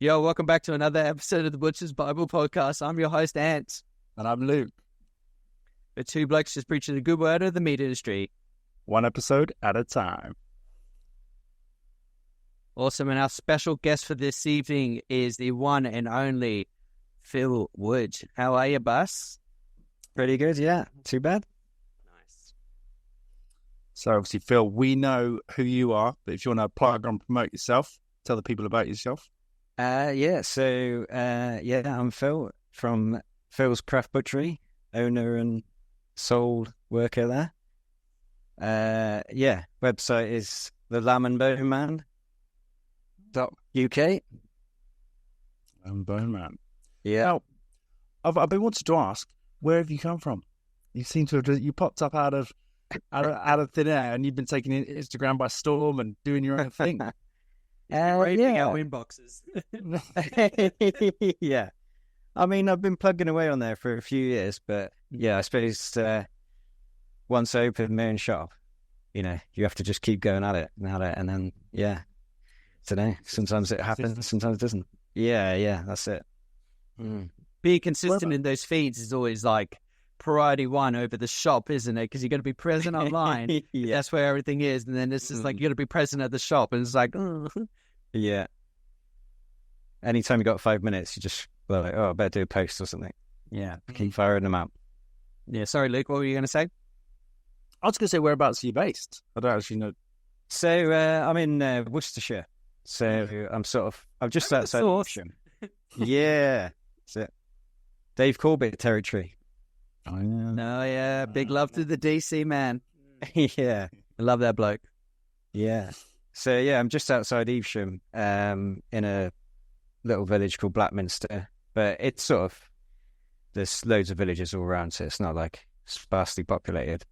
Yo, welcome back to another episode of the Butcher's Bible Podcast. I'm your host, Ant. And I'm Luke. We're two blokes just preaching the good word of the meat industry. One episode at a time. Awesome. And our special guest for this evening is the one and only Phil Wood. How are you, Bus? Pretty good, yeah. Too bad. Nice. So obviously, Phil, we know who you are, but if you want to plug and promote yourself, tell the people about yourself. I'm Phil from Phil's Craft Butchery, owner and sole worker there. Website is thelamandboneman.uk. Bone Man. Yeah. Now, I've been wanting to ask, where have you come from? You seem to have you popped up out of thin air, and you've been taking Instagram by storm and doing your own thing. Raping our inboxes. Yeah. I mean, I've been plugging away on there for a few years, but yeah, I suppose once I open my own shop, you have to just keep going at it, and then, yeah, I don't know, sometimes it happens, sometimes it doesn't. Yeah, that's it. Being consistent in those feeds is always like priority one over the shop, isn't it? Because you got to be present online. Yeah. That's where everything is. And then this is like, you got to be present at the shop. And it's like, Yeah. Anytime you got 5 minutes, you just like, I better do a post or something. Yeah. Keep firing them out. Yeah. Sorry, Luke, what were you going to say? I was going to say, whereabouts are you based? I don't actually know. So I'm in Worcestershire. So I'm just outside Worcestershire. Yeah. That's it. Dave Corbett territory. Oh, yeah. No, yeah. Big love to the DC man. Yeah. I love that bloke. Yeah. So, yeah, I'm just outside Evesham in a little village called Blackminster. But it's there's loads of villages all around, so it's not like sparsely populated.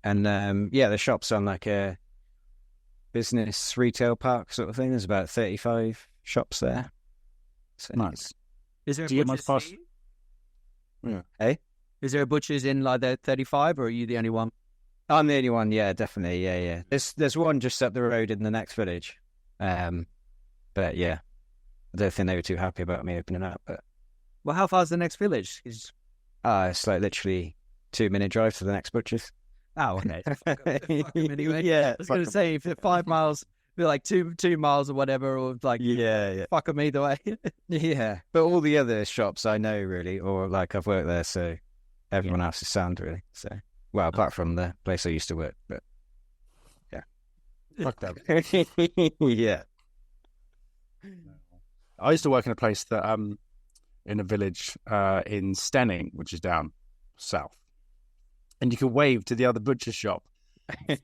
And the shop's on like a business retail park sort of thing. There's about 35 shops there. So, Nice. Is there a Do you get much butcher's? Yeah. Hey? Is there a butcher's in like the 35, or are you the only one? I'm the only one, yeah, definitely, yeah. There's one just up the road in the next village. But yeah, I don't think they were too happy about me opening up. But Well, how far is the next village? it's like literally 2-minute drive to the next butcher's. Oh, okay. Fuck 'em anyway. Yeah, I was going to say, if it's 5 miles, be like 2 miles or whatever, or like, yeah. fuck them either way. Yeah, but all the other shops I know really, or like I've worked there, so everyone else is sound really. So, well, apart from the place I used to work, but yeah. Fuck that. Yeah. I used to work in a place that in a village in Stenning, which is down south, and you can wave to the other butcher shop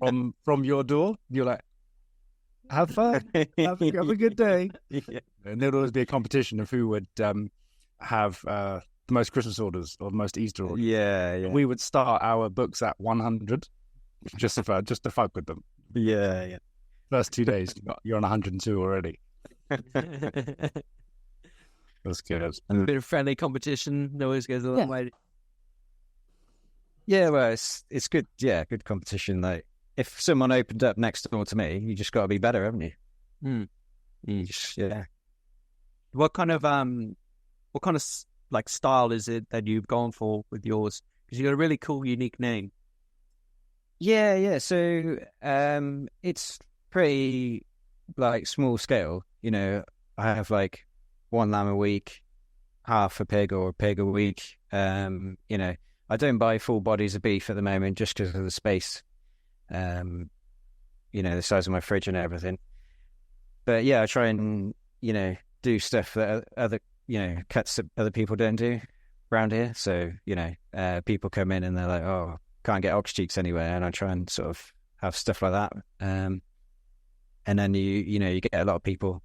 from your door. You're like, have fun, have a good day. Yeah. And there'd always be a competition of who would have the most Christmas orders or the most Easter orders. Yeah. We would start our books at 100 just to fuck with them. Yeah. First 2 days, you're on 102 already. That's good. A bit of friendly competition always goes a long way. Yeah, well, it's good. Yeah, good competition. Like, if someone opened up next door to me, you just got to be better, haven't you? Yeah. What kind of like style is it that you've gone for with yours? Because you got a really cool, unique name. Yeah. So, it's pretty like small scale. I have like 1 lamb a week, half a pig or a pig a week. I don't buy full bodies of beef at the moment just because of the space. The size of my fridge and everything. But yeah, I try and, do stuff that other, cuts that other people don't do around here. So, people come in and they're like, oh, can't get ox cheeks anywhere. And I try and sort of have stuff like that. And then you get a lot of people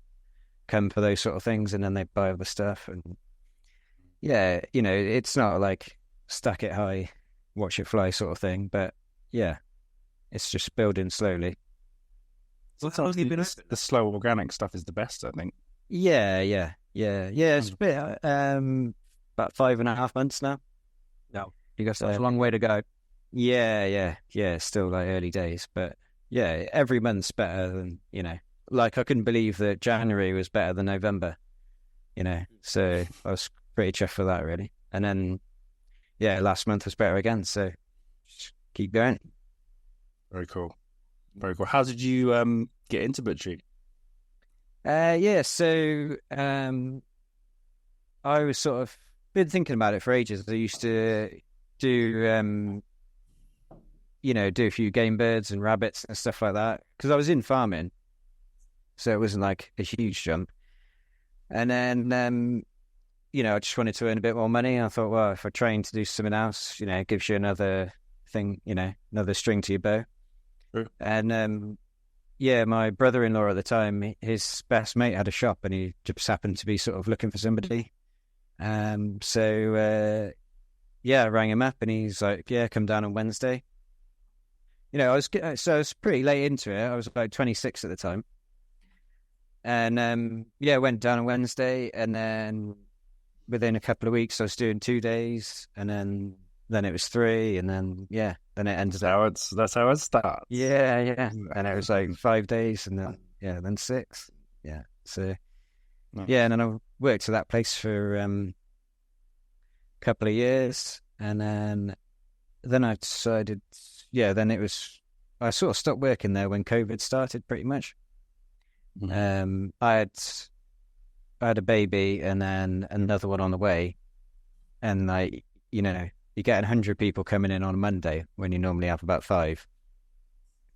come for those sort of things and then they buy other stuff. And yeah, it's not like stack it high, watch it fly sort of thing. But yeah, it's just building slowly. Sometimes The slow organic stuff is the best, I think. Yeah. It's a bit about 5.5 months now. No, you got such a long way to go. Yeah. Still like early days, but yeah, every month's better than like I couldn't believe that January was better than November, so I was pretty chuffed for that, really. And then, last month was better again, so just keep going. Very cool. Very cool. How did you get into butchery? So I was sort of been thinking about it for ages. I used to do, do a few game birds and rabbits and stuff like that because I was in farming, so it wasn't like a huge jump. And then, I just wanted to earn a bit more money. I thought, well, if I train to do something else, it gives you another thing, another string to your bow. Sure. And my brother-in-law at the time, his best mate had a shop, and he just happened to be sort of looking for somebody. I rang him up, and he's like, "Yeah, come down on Wednesday." I was pretty late into it. I was about 26 at the time, and went down on Wednesday, and then within a couple of weeks, I was doing 2 days, and then it was 3, and then it ended up. That's how it starts. Yeah, and it was like 5 days, and then 6. Yeah, so Nice. and then I worked at that place for a couple of years, and then I decided, then it was, I sort of stopped working there when COVID started, pretty much. Mm-hmm. I had a baby and then another one on the way, and you get 100 people coming in on a Monday when you normally have about 5,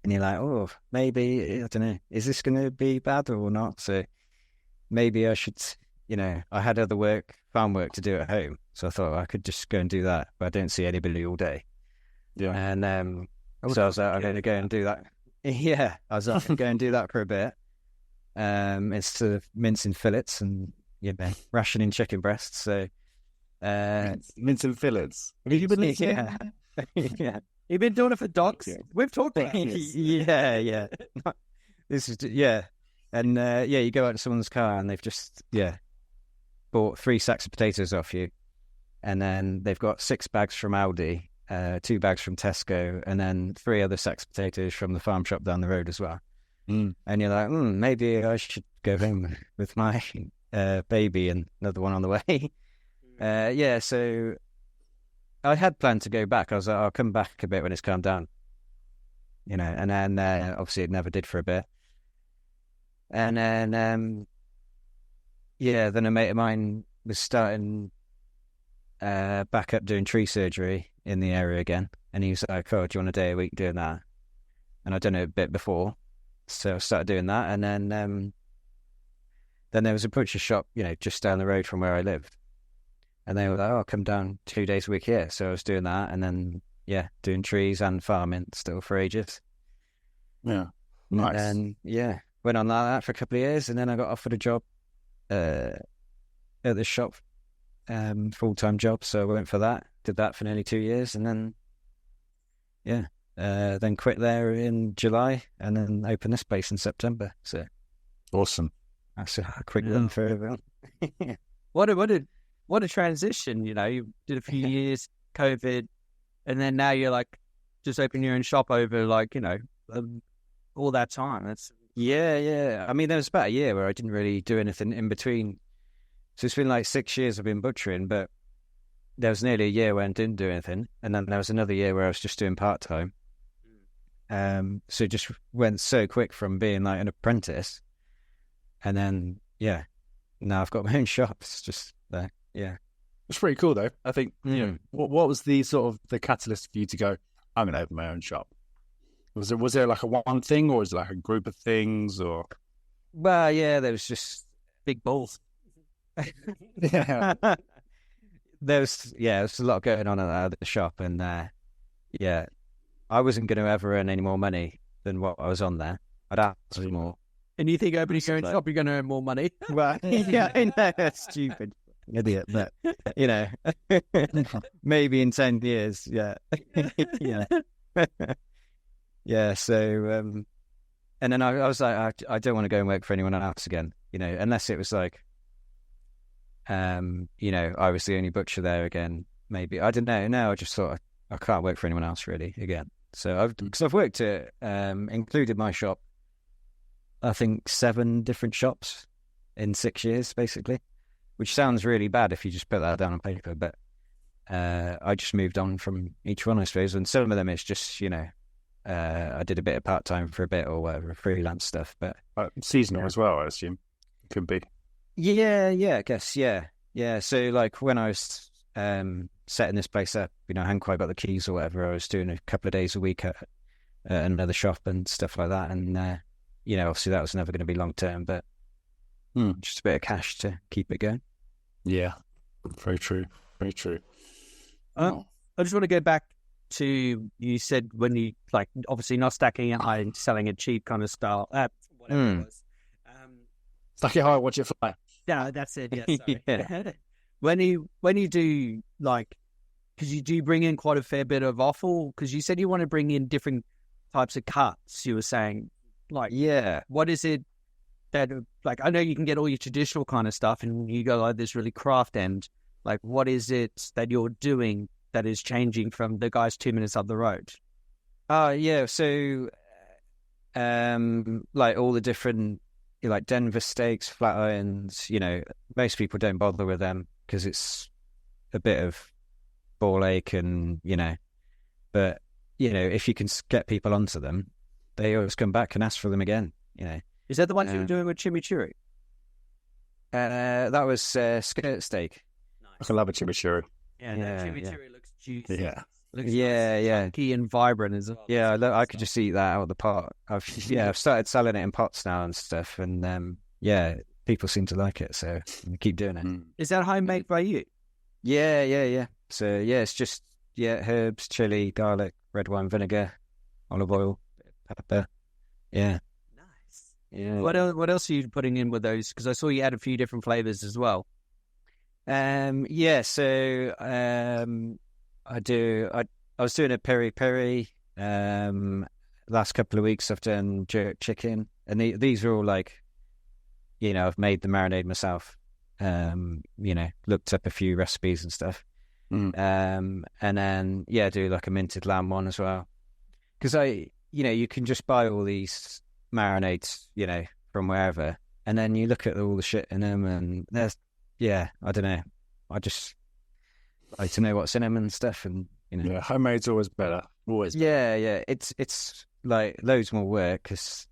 and you're like, oh, maybe, I don't know, is this going to be bad or not? So maybe I should, I had other farm work to do at home, so I thought I could just go and do that, but I don't see anybody all day. Yeah. And so I was like, I'm going to go and do that. Yeah, I was like, go and do that for a bit. Instead of mincing fillets and rationing chicken breasts. So mincing fillets. Have you been mincing? Yeah. Yeah. You've been doing it for dogs? Yeah. We've talked about this. Yeah. This is and you go out to someone's car and they've just bought 3 sacks of potatoes off you, and then they've got 6 bags from Aldi, 2 bags from Tesco, and then 3 other sacks of potatoes from the farm shop down the road as well. And you're like, maybe I should go home with my baby and another one on the way. So I had planned to go back. I was like, I'll come back a bit when it's calmed down, and then obviously it never did for a bit. And then, then a mate of mine was starting back up doing tree surgery in the area again. And he was like, oh, do you want a day a week doing that? And I'd done it a bit before. So I started doing that. And then there was a butcher shop, just down the road from where I lived. And they were like, oh, come down 2 days a week here. So I was doing that. And then, doing trees and farming still for ages. Yeah. Nice. And went on like that for a couple of years. And then I got offered a job at the shop, full-time job. So I went for that, did that for nearly 2 years. And then, then quit there in July and then opened this place in September. So awesome. That's a quick run for everyone. What a transition, you did a few years, COVID, and then now you're like just opening your own shop over all that time. That's I mean, there was about a year where I didn't really do anything in between. So it's been like 6 years I've been butchering, but there was nearly a year where I didn't do anything. And then there was another year where I was just doing part-time. So it just went so quick from being like an apprentice. And then, now I've got my own shop. It's just there. Yeah. It's pretty cool though. I think, what was the sort of the catalyst for you to go, I'm going to open my own shop? Was there like a one thing, or is it like a group of things, or? Well, there was just big balls. Yeah. There's a lot going on at the shop, and I wasn't going to ever earn any more money than what I was on there. I'd ask for more. And you think opening your own shop, you're going to earn more money? Well, I know, that's stupid. Idiot, but maybe in 10 years, So and then I was like, I don't want to go and work for anyone else again, unless it was like, I was the only butcher there again. Maybe I didn't know. No, I just thought I can't work for anyone else really again. So I've worked at included my shop I think 7 different shops in 6 years, basically, which sounds really bad if you just put that down on paper. But I just moved on from each one, I suppose. And some of them it's just, I did a bit of part-time for a bit or whatever, freelance stuff. But seasonal as well, I assume. Could be. Yeah, I guess, yeah. So like when I was setting this place up, I hadn't quite got the keys or whatever. I was doing a couple of days a week at another shop and stuff like that. And, obviously that was never going to be long term, but just a bit of cash to keep it going. Yeah, very true. Very true. I just want to go back to, you said when you, like, obviously not stacking it high and selling it cheap kind of style, whatever it was. Stack it high, watch it fly. Yeah, that's it. Yeah, sorry. Yeah. When you do, like, because you do bring in quite a fair bit of offal, because you said you want to bring in different types of cuts. You were saying, like, what is it that, like, I know you can get all your traditional kind of stuff, and you go like this really craft end. Like, what is it that you're doing that is changing from the guys 2 minutes up the road? So, like all the different, like Denver steaks, flat irons, most people don't bother with them because it's a bit of ball ache and, but, if you can get people onto them, they always come back and ask for them again, Is that the ones you were doing with chimichurri? That was skirt steak. Nice. I love a chimichurri. Yeah, chimichurri looks juicy. Yeah. Looks nice, chunky and vibrant as well. Yeah, I could just eat that out of the pot. I've started selling it in pots now and stuff, and people seem to like it, so I keep doing it. Is that homemade by you? Yeah. So it's just herbs, chili, garlic, red wine vinegar, olive oil, pepper. Yeah. Nice. Yeah. What else are you putting in with those? Because I saw you add a few different flavors as well. So I was doing a peri-peri. Last couple of weeks I've done jerk chicken, and these are all like, I've made the marinade myself. Looked up a few recipes and stuff. And then do like a minted lamb one as well, because you can just buy all these marinades from wherever, and then you look at all the shit in them, and there's I don't know, I just like to know what's in them and stuff, and homemade's always better. Always better. It's like loads more work because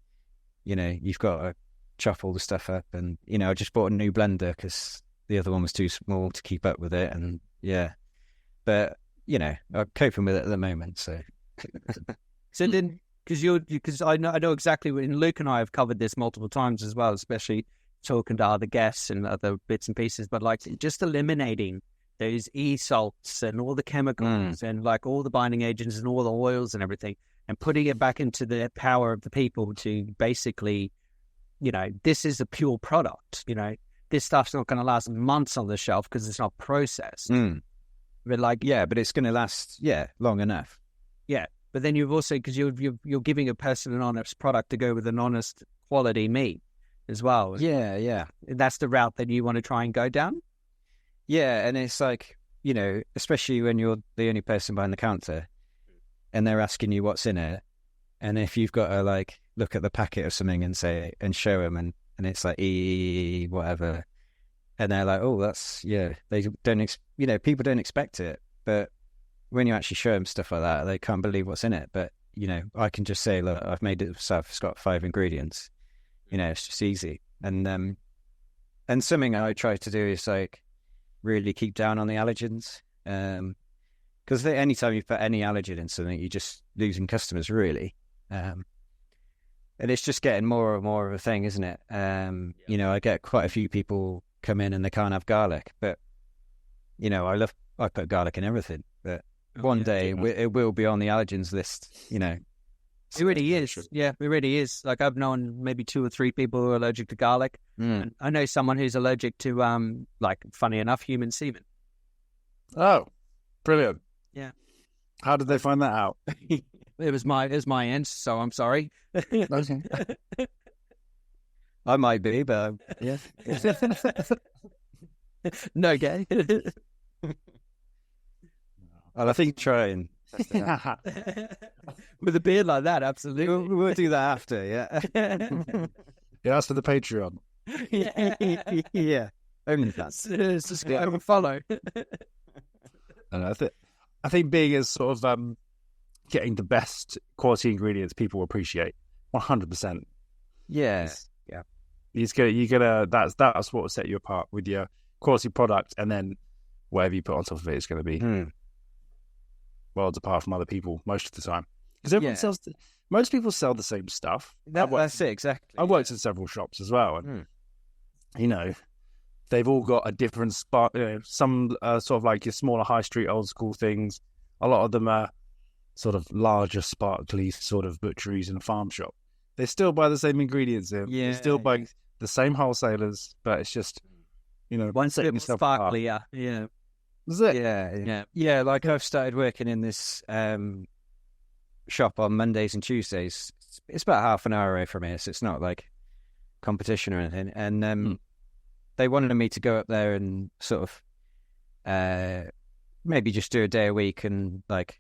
you've got to chop all the stuff up, and I just bought a new blender because the other one was too small to keep up with it, and but I'm coping with it at the moment. So then, because I know exactly when Luke and I have covered this multiple times as well, especially talking to other guests and other bits and pieces, but like just eliminating those salts and all the chemicals and like all the binding agents and all the oils and everything, and putting it back into the power of the people to basically, this is a pure product. This stuff's not going to last months on the shelf because it's not processed. But but it's going to last long enough. Yeah, but then you've also, because you're giving a person an honest product to go with an honest quality meat as well. Yeah. That's the route that you want to try and go down. Yeah, and it's like, especially when you're the only person behind the counter and they're asking you what's in it, and if you've got to like look at the packet of something and show them, and it's like whatever, and they're like, oh, that's they don't people don't expect it, but when you actually show them stuff like that, they can't believe what's in it. But I can just say, look, I've made it myself. It's got 5 ingredients. It's just easy. And something I try to do is like really keep down on the allergens, because anytime you put any allergen in something, you're just losing customers, really. And it's just getting more and more of a thing, isn't it? I get quite a few people come in and they can't have garlic, but I put garlic in everything. But one day it will be on the allergens list. It really is. Yeah, it really is. Like, I've known maybe 2 or 3 people who are allergic to garlic. And I know someone who's allergic to, funny enough, human semen. Oh, brilliant. Yeah. How did they find that out? It was my end, so I'm sorry. Okay. I might be, but yeah. No gay. Well, I think try and with a beard like that, absolutely. We'll do that after, yeah. Yeah, that's for the Patreon. Yeah. Only that. Subscribe and follow. And I think being as sort of getting the best quality ingredients people appreciate 100%. Yeah. That's what will set you apart with your quality product, and then whatever you put on top of it is going to be worlds apart from other people most of the time, because everyone most people sell the same stuff. That's it, exactly. I worked in several shops as well, and you know, they've all got a different spot. Some sort of like your smaller high street old school things. A lot of them are sort of larger, sparkly sort of butcheries and farm shop. They still buy the same ingredients in. They still buy the same wholesalers, but it's just, one's a bit more sparkly. Yeah. Is it? Yeah. Like I've started working in this shop on Mondays and Tuesdays. It's about half an hour away from here, so it's not like competition or anything. And they wanted me to go up there and sort of maybe just do a day a week and like,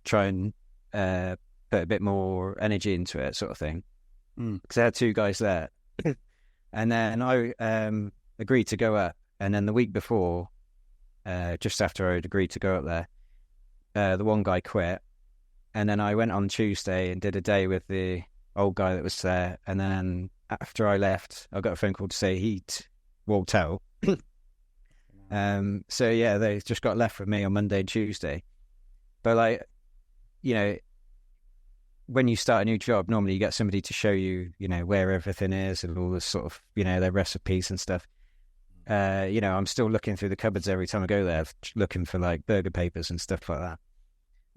try and put a bit more energy into it, sort of thing. Because I had two guys there, and then I agreed to go up. And then the week before, just after I'd agreed to go up there, the one guy quit. And then I went on Tuesday and did a day with the old guy that was there. And then after I left, I got a phone call to say he'd walked out. So yeah, they just got left with me on Monday and Tuesday. But like, when you start a new job, normally you get somebody to show you, where everything is and all this sort of, their recipes and stuff. I'm still looking through the cupboards every time I go there, looking for like burger papers and stuff like that.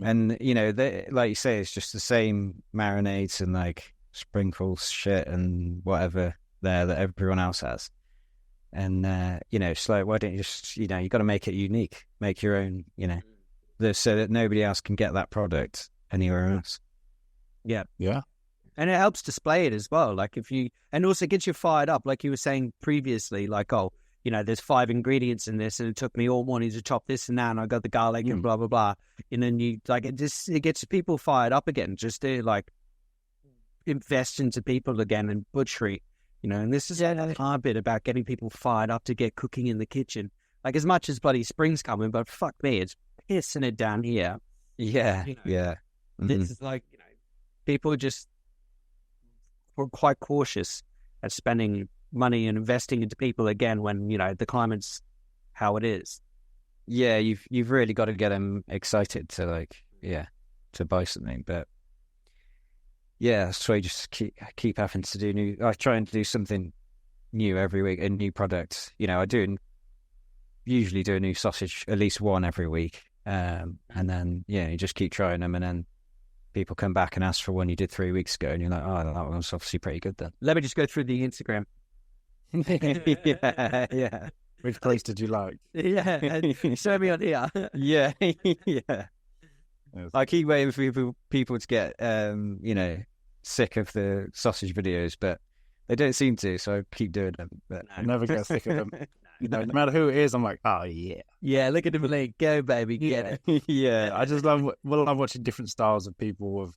And, they, like you say, it's just the same marinades and like sprinkles shit and whatever there that everyone else has. And, it's like, why don't you just, you got to make it unique, make your own, so that nobody else can get that product anywhere else. Yeah. Yeah. And it helps display it as well. Like and also gets you fired up. Like you were saying previously, like, there's 5 ingredients in this and it took me all morning to chop this and that. And I got the garlic and blah, blah, blah. And then it gets people fired up again, just to like invest into people again in butchery, and this is a hard bit about getting people fired up to get cooking in the kitchen. Like as much as bloody spring's coming, but fuck me, it's pissing it down here. Yeah. This is like, people just were quite cautious at spending money and investing into people again when, the climate's how it is. Yeah, you've really got to get them excited to to buy something. But yeah, so I just keep having to do I try and do something new every week, a new product. I usually do a new sausage, at least one every week. And then, you just keep trying them, and then people come back and ask for one you did 3 weeks ago, and you're like, oh, that one's obviously pretty good then. Let me just go through the Instagram. Yeah. Which place did you like? Yeah, show me on here. Yeah. I keep waiting for people to get, sick of the sausage videos, but they don't seem to, so I keep doing them. But I never get sick of them. No matter who it is, I'm like, oh yeah. Yeah, look at them, like, go baby, get it. Yeah, I just love watching different styles of people of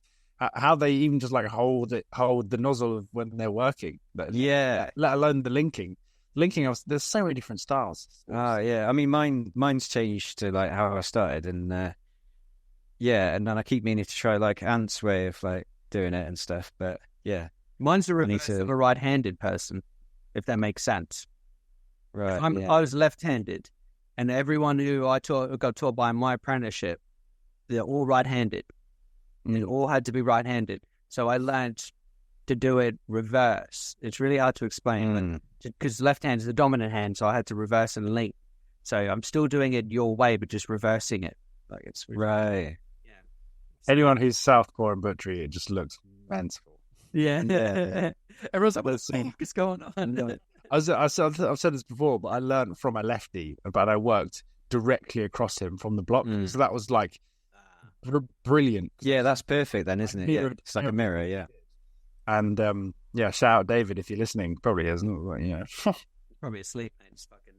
how they even just like hold the nozzle when they're working. Yeah. Let alone the linking. There's so many different styles. Oh yeah, I mean mine's changed to like how I started, and and then I keep meaning to try like Ant's way of like doing it and stuff. But yeah, mine's the reverse of a right-handed person, if that makes sense. Right. I was left-handed, and everyone who got taught by my apprenticeship, they're all right-handed. It all had to be right-handed. So I learned to do it reverse. It's really hard to explain because left hand is the dominant hand, so I had to reverse and link. So I'm still doing it your way, but just reversing it. Like it's really, right. Yeah. Anyone who's Southpaw and butchery, it just looks mental. Yeah. Everyone's like, what the fuck is going on? I've said this before, but I learned from a lefty, but I worked directly across him from the block. So that was like brilliant. Yeah, that's perfect then, isn't it? Yeah. It's like a mirror, yeah. And shout out David if you're listening. Probably isn't, Probably asleep, man. It's fucking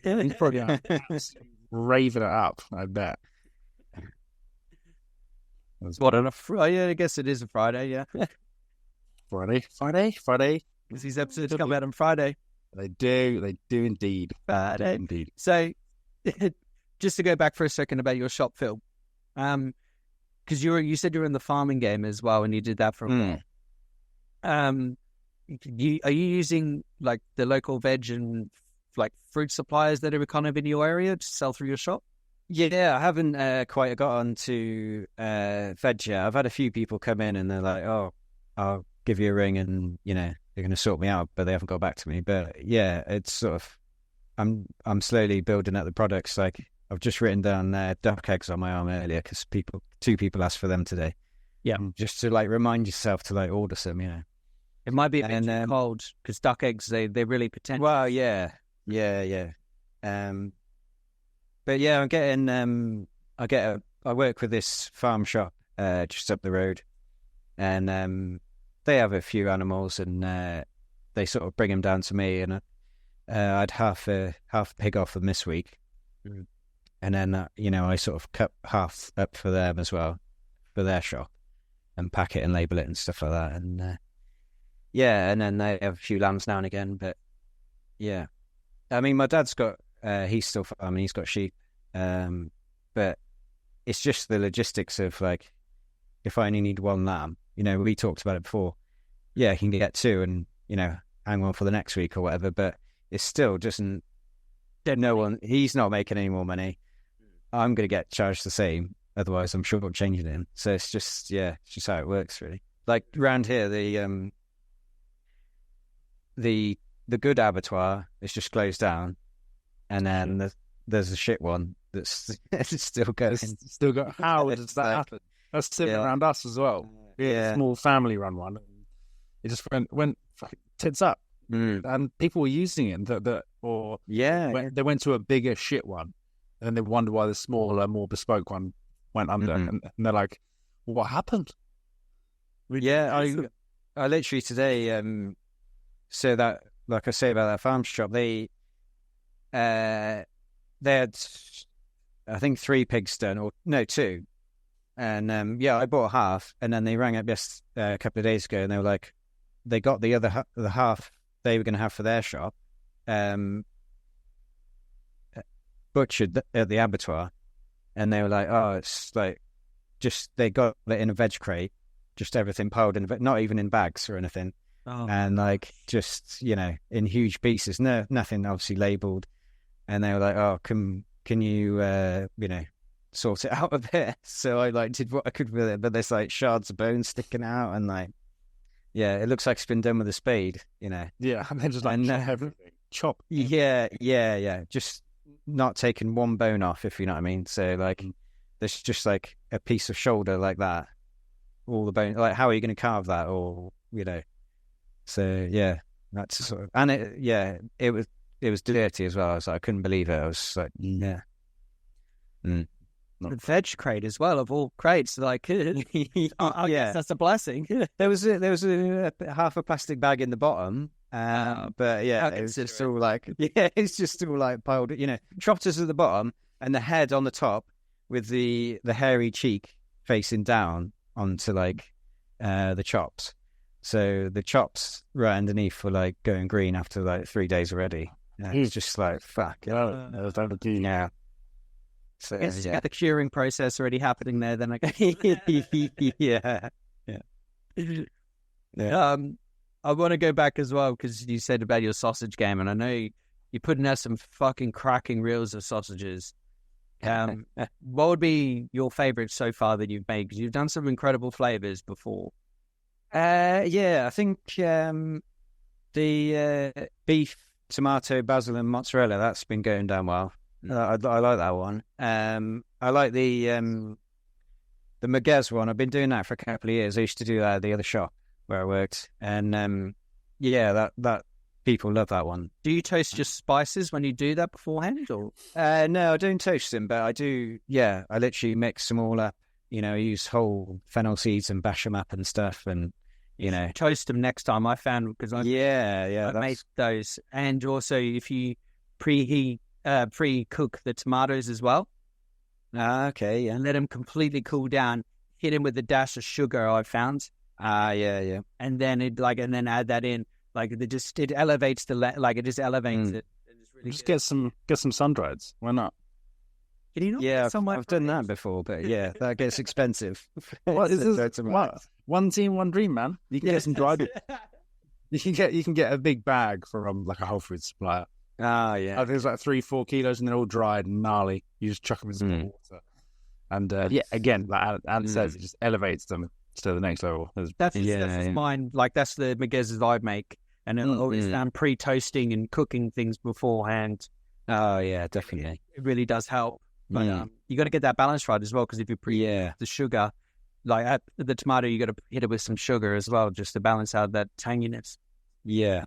9:30. He's probably raving it up, I bet. What, on a Friday? I guess it is a Friday, yeah. Friday. These episodes come out on Friday. They do indeed. Friday. Indeed. So, just to go back for a second about your shop, Phil, because you said you were in the farming game as well, and you did that for a while. Are you using like the local veg and like fruit suppliers that are kind of in your area to sell through your shop? Yeah, I haven't quite got on to veg yet. I've had a few people come in and they're like, "Oh, I'll give you a ring," and they're going to sort me out, but they haven't got back to me. But yeah, it's sort of I'm slowly building up the products. Like I've just written down duck eggs on my arm earlier because two people asked for them today. Yeah, just to like remind yourself to like order some. It might be a bit too cold because duck eggs they're really potential. Well, yeah. But yeah, I'm getting I work with this farm shop just up the road, and they have a few animals, and they sort of bring them down to me, and I'd half a pig off them this week, and then I sort of cut half up for them as well for their shop, and pack it and label it and stuff like that, and and then they have a few lambs now and again, but yeah, I mean my dad's got he's still farming, he's got sheep, but it's just the logistics of like if I only need one lamb, we talked about it before. Yeah, I can get two and, hang on for the next week or whatever, but it still doesn't, he's not making any more money. I'm going to get charged the same. Otherwise, I'm shortchanging him. So it's just how it works, really. Like around here, the good abattoir is just closed down. And then there's a shit one that's still going. It's still got, how does that happen? That's similar around us as well. Yeah, small family-run one. It just went tits up, and people were using it. They went to a bigger shit one, and then they wonder why the smaller, more bespoke one went under, and they're like, well, "What happened?" I literally today. So that, like I say about that farm shop, they had, I think 3 pigs done, or no, 2. And I bought half, and then they rang up a couple of days ago, and they were like, they got the other the half they were going to have for their shop, butchered at the abattoir, and they were like, oh, it's like just they got it in a veg crate, just everything piled in, but not even in bags or anything, and like just in huge pieces, nothing obviously labelled, and they were like, oh, can you sort it out a bit. So I like did what I could with it, but there's like shards of bone sticking out, and like it looks like it's been done with a spade, Yeah, and then just like chop. Yeah. Just not taking one bone off, if you know what I mean. So like there's just like a piece of shoulder like that, all the bone. Like how are you going to carve that, or So yeah, that's sort of, and it was dirty as well. I was like, I couldn't believe it. I was like, yeah. The veg crate as well, of all crates, like I guess that's a blessing. There was a half a plastic bag in the bottom, but it was just all like it's just all like piled. Trotters at the bottom and the head on the top with the hairy cheek facing down onto like the chops. So the chops right underneath were like going green after like 3 days already. It's just like fuck. Yeah. So, you got the curing process already happening there. Then I guess. yeah. I want to go back as well because you said about your sausage game, and I know you're putting out some fucking cracking reels of sausages. What would be your favorite so far that you've made? Because you've done some incredible flavors before. I think the beef, tomato, basil, and mozzarella, that's been going down well. I like that one. I like the Merguez one. I've been doing that for a couple of years. I used to do that at the other shop where I worked, and that people love that one. Do you toast your spices when you do that beforehand, or? No, I don't toast them, but I do. Yeah, I literally mix them all up. I use whole fennel seeds and bash them up and stuff, and toast them next time. I found because I made those, and also if you pre-cook the tomatoes as well. Okay, yeah. Let them completely cool down. Hit them with a dash of sugar, I found. Yeah. and then add that in. Like it elevates it just elevates it. And it's really Just good. get some sun-drieds. Why not? Can you not Yeah, get some I've done that before, but yeah, that gets expensive. What is this? That's What? One team, one dream, man. You can get some dried. You can get a big bag from like a Whole Foods supplier. Ah, yeah. I think it's like 3-4 kilos, and they're all dried and gnarly. You just chuck them in some water, and again, like Ant says, it just elevates them to the next level. That's mine. Like that's the McGuizz's I make, and I'm pre-toasting and cooking things beforehand. Oh yeah, definitely. It really does help. But you got to get that balance right as well, because if you the sugar, like the tomato, you got to hit it with some sugar as well, just to balance out that tanginess. Yeah,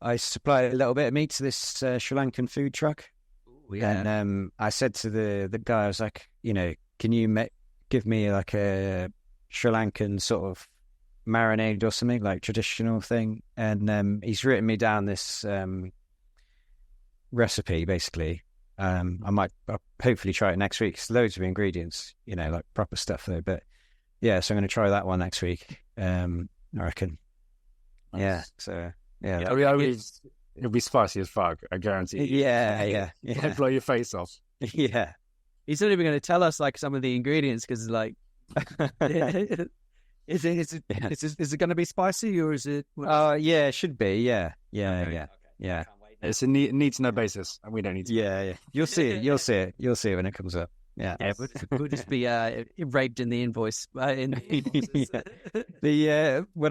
I supply a little bit of meat to this Sri Lankan food truck. Ooh, yeah. And I said to the guy, I was like, can you give me like a Sri Lankan sort of marinade or something, like traditional thing? And he's written me down this recipe, basically. I'll hopefully try it next week. It's loads of ingredients, like proper stuff though. But yeah, so I'm going to try that one next week. I reckon. Nice. Yeah. So yeah, it'll be spicy as fuck. I guarantee. Yeah. Blow your face off. Yeah. He's not even going to tell us like some of the ingredients, because like, is it going to be spicy, or is it? Yeah, it should be. Yeah. Okay. It's a need to know basis, and we don't need to. Yeah. You'll see it. You'll see it when it comes up. Yeah. We'll just be raped in the invoice. When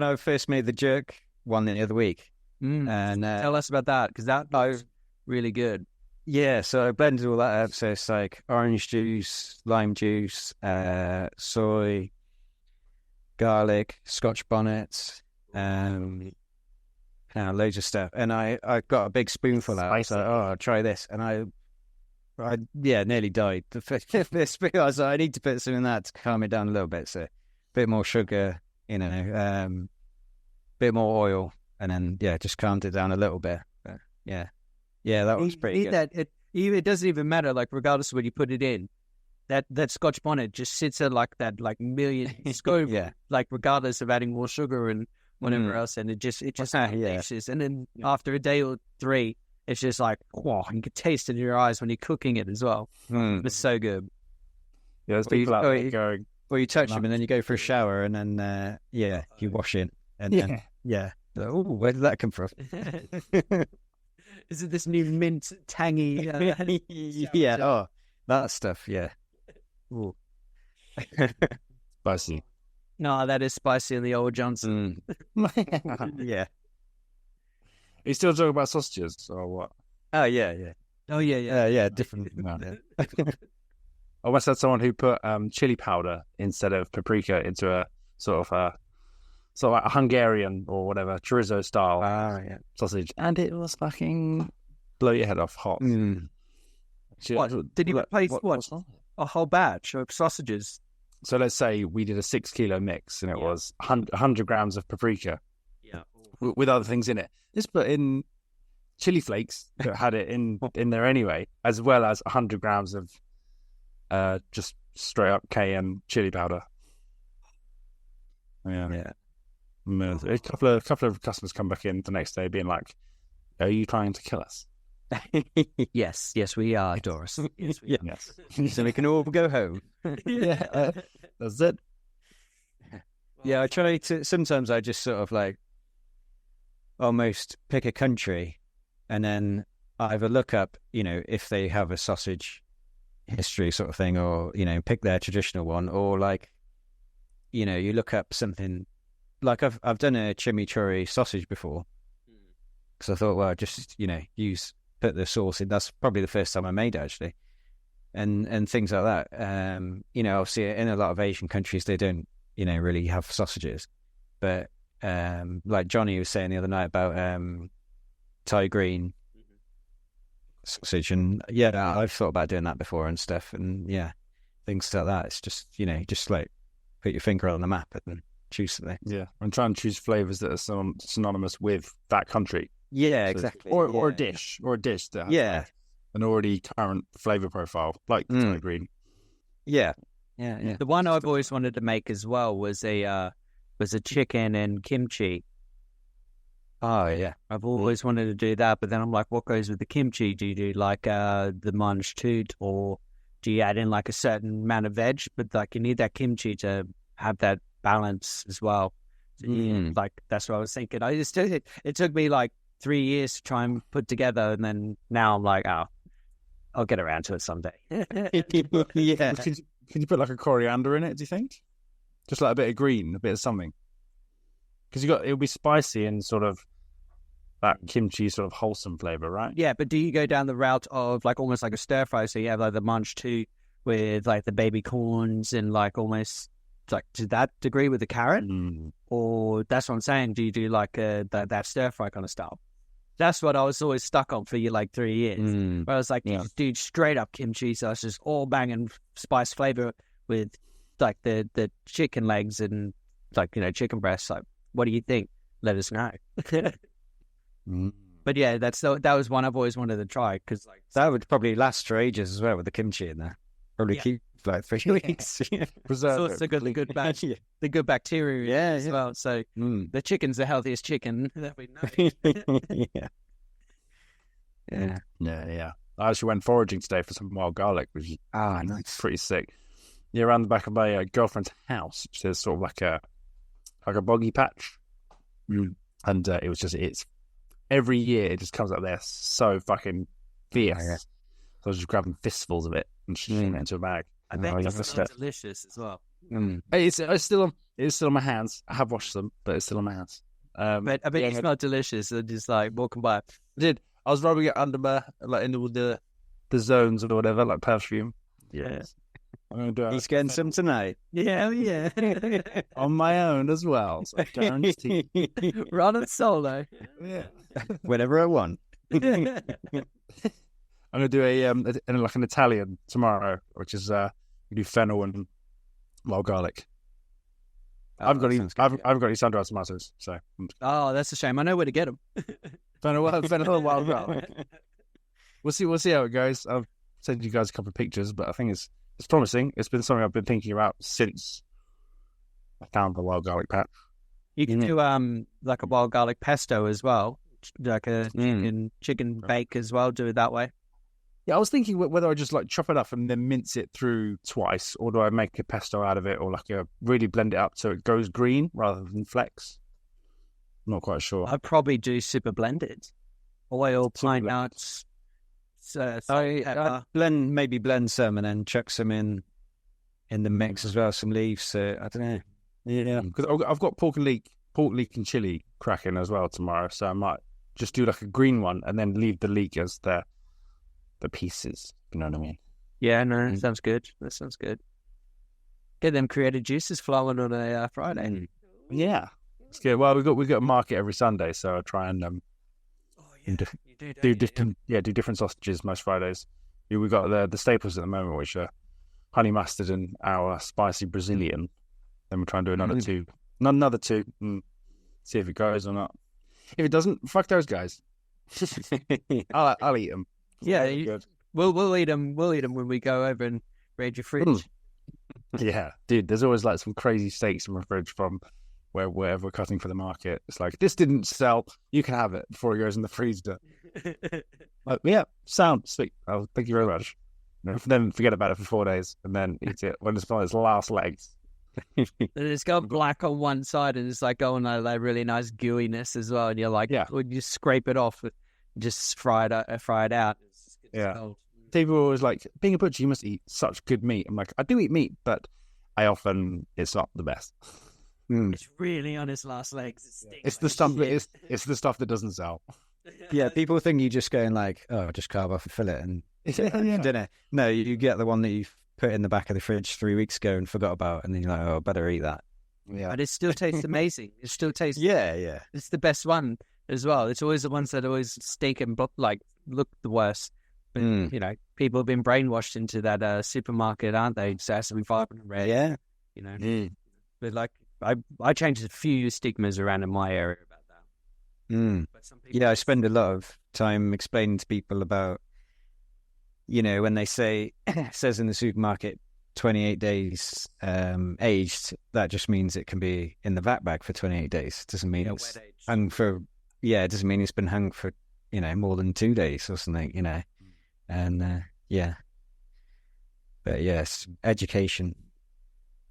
I first made the jerk one the other week, and tell us about that, because that was really good. Yeah, so I blended all that up. So it's like orange juice, lime juice, soy, garlic, Scotch bonnet, loads of stuff. And I got a big spoonful out. So I'll try this. And I nearly died. The first bit, I was like, I need to put some in that to calm it down a little bit. So a bit more sugar, bit more oil, and then just calmed it down a little bit. But, yeah, that was pretty good. It doesn't even matter. Like regardless of when you put it in, that Scotch bonnet just sits at like that million scope. Like regardless of adding more sugar and whatever else, and it just mixes. And then after a day or three, it's just like, wow, you can taste it in your eyes when you're cooking it as well. It's so good. Yeah, there's people out there going. Well, you touch them and then you go for a shower and then you wash it and oh, where did that come from? Is it this new mint tangy? Oh, that stuff. Yeah. Ooh. Spicy. No, that is spicy in the old Johnson. Yeah. Are you still talking about sausages or what? Oh yeah. Oh yeah. Different. No. I once had someone who put chili powder instead of paprika into a sort of like a Hungarian or whatever chorizo style sausage, and it was fucking blow your head off hot. What did you replace? What a whole batch of sausages? So let's say we did a 6 kilo mix, and it was 100 grams of paprika, with other things in it. Just put in chili flakes that had it in there anyway, as well as 100 grams of just straight up cayenne chili powder. Yeah. A couple of customers come back in the next day being like, "Are you trying to kill us?" Yes, we are, Doris. Yes, we are. Yes. So we can all go home. That's it. Yeah, I try to. Sometimes I just sort of like almost pick a country, and then either look up, if they have a sausage history sort of thing, or pick their traditional one, or like, you look up something. Like I've done a chimichurri sausage before, because I thought, well, just put the sauce in. That's probably the first time I made it, actually, and things like that. Obviously in a lot of Asian countries they don't really have sausages, but like Johnny was saying the other night about Thai green sausage, and I've thought about doing that before and stuff, and things like that. It's just just like put your finger on the map and choose something. Yeah, and try and choose flavors that are synonymous with that country. Yeah, so, exactly. Or a dish that has an already current flavor profile, like Thai green. Yeah, Yeah. The one I've always wanted to make as well was a chicken and kimchi. Oh, yeah. I've always wanted to do that, but then I'm like, what goes with the kimchi? Do you do like the manj toot, or do you add in like a certain amount of veg? But like you need that kimchi to have that balance as well. So, like that's what I was thinking. It took me like 3 years to try and put together, and then now I'm like, oh, I'll get around to it someday. Yeah. Can you put like a coriander in it? Do you think? Just like a bit of green, a bit of something, because it'll be spicy and sort of that kimchi sort of wholesome flavor, right? Yeah, but do you go down the route of like almost like a stir fry? So you have like the manj toot with like the baby corns and like almost like to that degree with the carrot, or that's what I'm saying. Do you do like that stir fry kind of style? That's what I was always stuck on for like 3 years. Where I was like, dude, straight up kimchi, so it's just all banging spice flavor with like the chicken legs and like chicken breasts. Like, what do you think? Let us know. But yeah, that was one I've always wanted to try, because like that would probably last for ages as well with the kimchi in there. Probably keep like 3 weeks. Preserve also got the good the good bacteria as well. So the chicken's the healthiest chicken that we know. Yeah. I actually went foraging today for some wild garlic, which is nice. pretty sick. Yeah, around the back of my girlfriend's house, which is sort of like a boggy patch, and it's every year it just comes up there so fucking fierce. So I was just grabbing fistfuls of it and shooting it into a bag. I bet it smells delicious as well. It's still on my hands. I have washed them, but it's still on my hands. But I bet it smelled delicious. And just like walking by. I did. I was rubbing it under my in all the zones or whatever, like perfume. Yeah. I'm gonna do it. He's getting some tonight. Yeah. On my own as well. So guaranteed. Running solo. Yeah. Whenever I want. I'm gonna do an Italian tomorrow, which is we do fennel and wild garlic. I've got any sun-dried tomatoes, so. Oh, that's a shame. I know where to get them. Fennel and wild garlic. We'll see how it goes. I'll send you guys a couple of pictures, but I think it's promising. It's been something I've been thinking about since I found the wild garlic patch. You can do like a wild garlic pesto as well, like a chicken bake as well. Do it that way. Yeah, I was thinking whether I just like chop it up and then mince it through twice, or do I make a pesto out of it, or like really blend it up so it goes green rather than flecks. I'm not quite sure. I'd probably do super blended, oil, pine nuts. I blend some and then chuck some in the mix as well, some leaves. So I don't know. Yeah, because I've got pork leek and chili cracking as well tomorrow, so I might just do like a green one and then leave the leek as the pieces. You know what I mean? Yeah, no, that sounds good. That sounds good. Get them creative juices flowing on a Friday. Yeah, it's good. Well, we got a market every Sunday, so I try and do different sausages most Fridays. We got the staples at the moment, which are honey mustard and our spicy Brazilian. Then we'll try and do another two, and see if it goes or not. If it doesn't, fuck those guys. I'll eat them. Yeah, we'll eat them. We'll eat them when we go over and raid your fridge. Yeah, dude. There's always like some crazy steaks in my fridge from wherever we're cutting for the market. It's like, this didn't sell. You can have it before it goes in the freezer. Like, yeah, sound sweet. Oh, thank you very much. And then forget about it for 4 days and then eat it when it's on its last legs. And it's got black on one side and it's like going like that really nice gooiness as well. And you're like, when you scrape it off, just fry it out. It's cold. People are always like, being a butcher, you must eat such good meat. I'm like, I do eat meat, but it's not the best. It's really on its last legs. It's the stuff it's the stuff that doesn't sell. Yeah, people think you just go and like, just carve off a fillet and dinner. No, you get the one that you've put in the back of the fridge 3 weeks ago and forgot about, and then you're like, I better eat that. Yeah, but it still tastes amazing. It still tastes. Yeah. It's the best one as well. It's always the ones that always stink and look the worst. But people have been brainwashed into that supermarket, aren't they? So it has to be vibrant and red. Yeah. But like I changed a few stigmas around in my area about that. But some people I spend a lot of time explaining to people about, when they say it says in the supermarket 28 days aged, that just means it can be in the vat bag for 28 days. It doesn't mean it's hung for, it doesn't mean it's been hung for, more than 2 days or something, And but yes, education.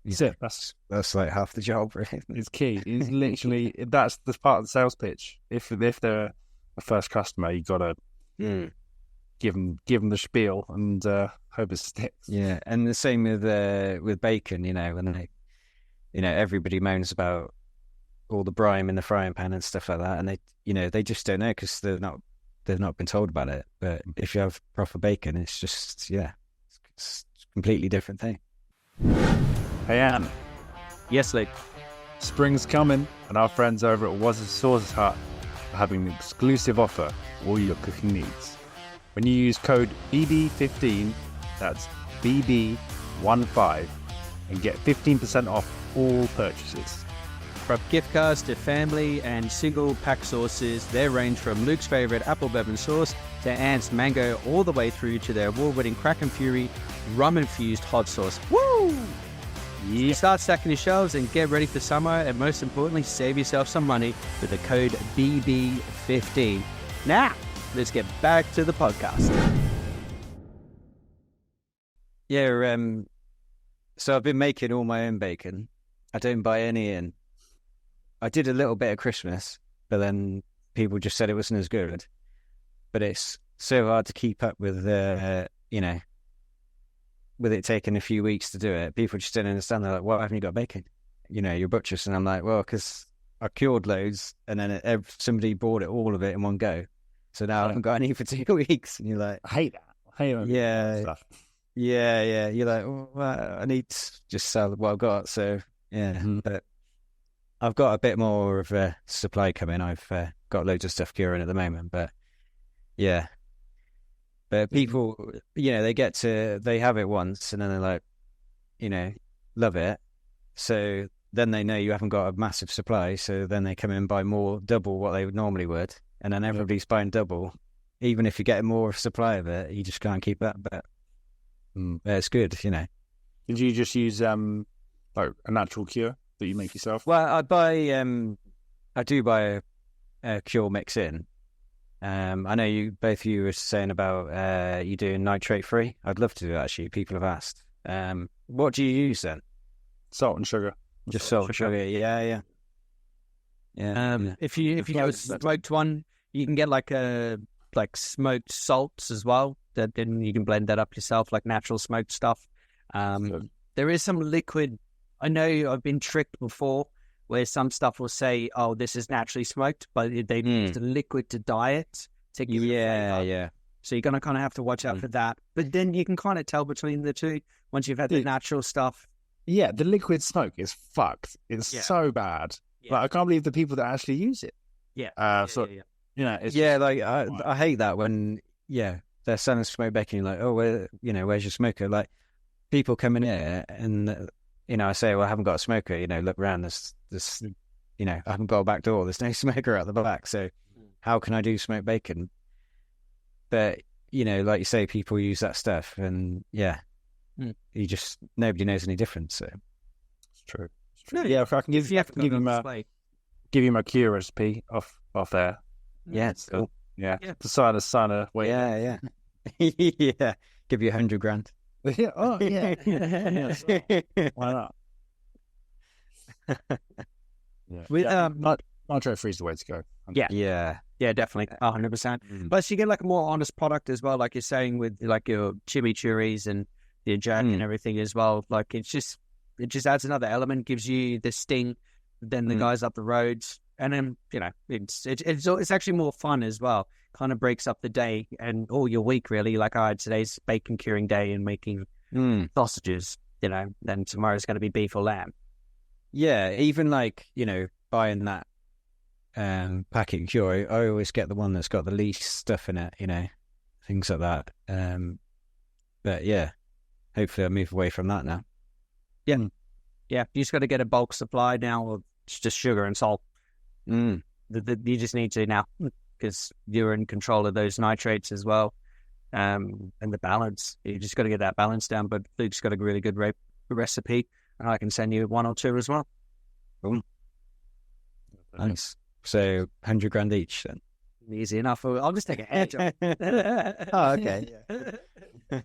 That's like half the job, right? It's key. It's literally, that's the part of the sales pitch. If they're a first customer, you got to give them the spiel and hope it sticks. Yeah, and the same with bacon. When they, everybody moans about all the brine in the frying pan and stuff like that, and they just don't know because they've not been told about it. But if you have proper bacon, it's just it's a completely different thing. Hey, Anne. Yes, Luke. Spring's coming, and our friends over at Was Sauce's Hut are having an exclusive offer for all your cooking needs. When you use code BB15, that's BB15, and get 15% off all purchases. From gift cards to family and single pack sauces, they range from Luke's favourite apple bourbon sauce to Anne's mango, all the way through to their award-winning Crack and Fury rum-infused hot sauce. Woo! Yeah. Start stacking your shelves and get ready for summer, and most importantly, save yourself some money with the code BB15. Now, let's get back to the podcast. Yeah, so I've been making all my own bacon. I don't buy any in. I did a little bit at Christmas, but then people just said it wasn't as good. But it's so hard to keep up with, with it taking a few weeks to do it. People just don't understand. They're like, why haven't you got bacon? You're butchers. And I'm like, well, because I cured loads and then somebody bought all of it in one go. So now I haven't got any for 2 weeks. And you're like, I hate that. I hate stuff. Yeah. You're like, well, I need to just sell what I've got. So, but I've got a bit more of a supply coming. I've got loads of stuff curing at the moment, but yeah. But people, they have it once and then they're like, love it. So then they know you haven't got a massive supply. So then they come in and buy more, double what they normally would. And then everybody's buying double. Even if you get more supply of it, you just can't keep that. But it's good, Did you just use like a natural cure that you make yourself? Well, I do buy a cure mix in. I know both of you were saying about you doing nitrate free. I'd love to do that, actually. People have asked. What do you use then? Salt and sugar. Just salt and sugar. Yeah. If you go smoked one, you can get like smoked salts as well. That then you can blend that up yourself, like natural smoked stuff. There is some liquid. I know I've been tricked before, where some stuff will say, "Oh, this is naturally smoked," but they use the liquid to dye it. To give yeah. So you're gonna kind of have to watch out for that. But then you can kind of tell between the two once you've had the natural stuff. Yeah, the liquid smoke is fucked. It's so bad. Yeah. Like, I can't believe the people that actually use it. Yeah. It's like I hate that when they're selling smoked bacon. You're like, oh, where's your smoker? Like, people come in here and I say, well, I haven't got a smoker. Look around. There's I haven't got a back door. There's no smoker out the back. So how can I do smoked bacon? But like you say, people use that stuff, and nobody knows any difference. So it's true. No, yeah, if I can give you my cure recipe off there. Yeah, it's cool. Yeah. The sign of wait. Yeah. Yeah. Give you $100,000. Yeah. Oh, yeah. Why not? Nitrate free is the way to go. Yeah, definitely, 100%. Plus, you get like a more honest product as well, like you're saying with like your chimichurris and your jack and everything as well. Like it just adds another element, gives you the sting. Then the guys up the roads, and then it's actually more fun as well. Kind of breaks up the day and all your week really. Like today's bacon curing day and making sausages. Then tomorrow's going to be beef or lamb. Yeah, even like buying that packet cure, I always get the one that's got the least stuff in it. Things like that. But yeah, hopefully I move away from that now. Yeah, you just got to get a bulk supply now of just sugar and salt. You just need to now because you're in control of those nitrates as well. and the balance. You just got to get that balance down. But Luke's got a really good recipe, and I can send you 1 or 2 as well. Boom. Nice. So 100 grand each then. Easy enough. I'll just take a hair job. Oh, okay. Yeah.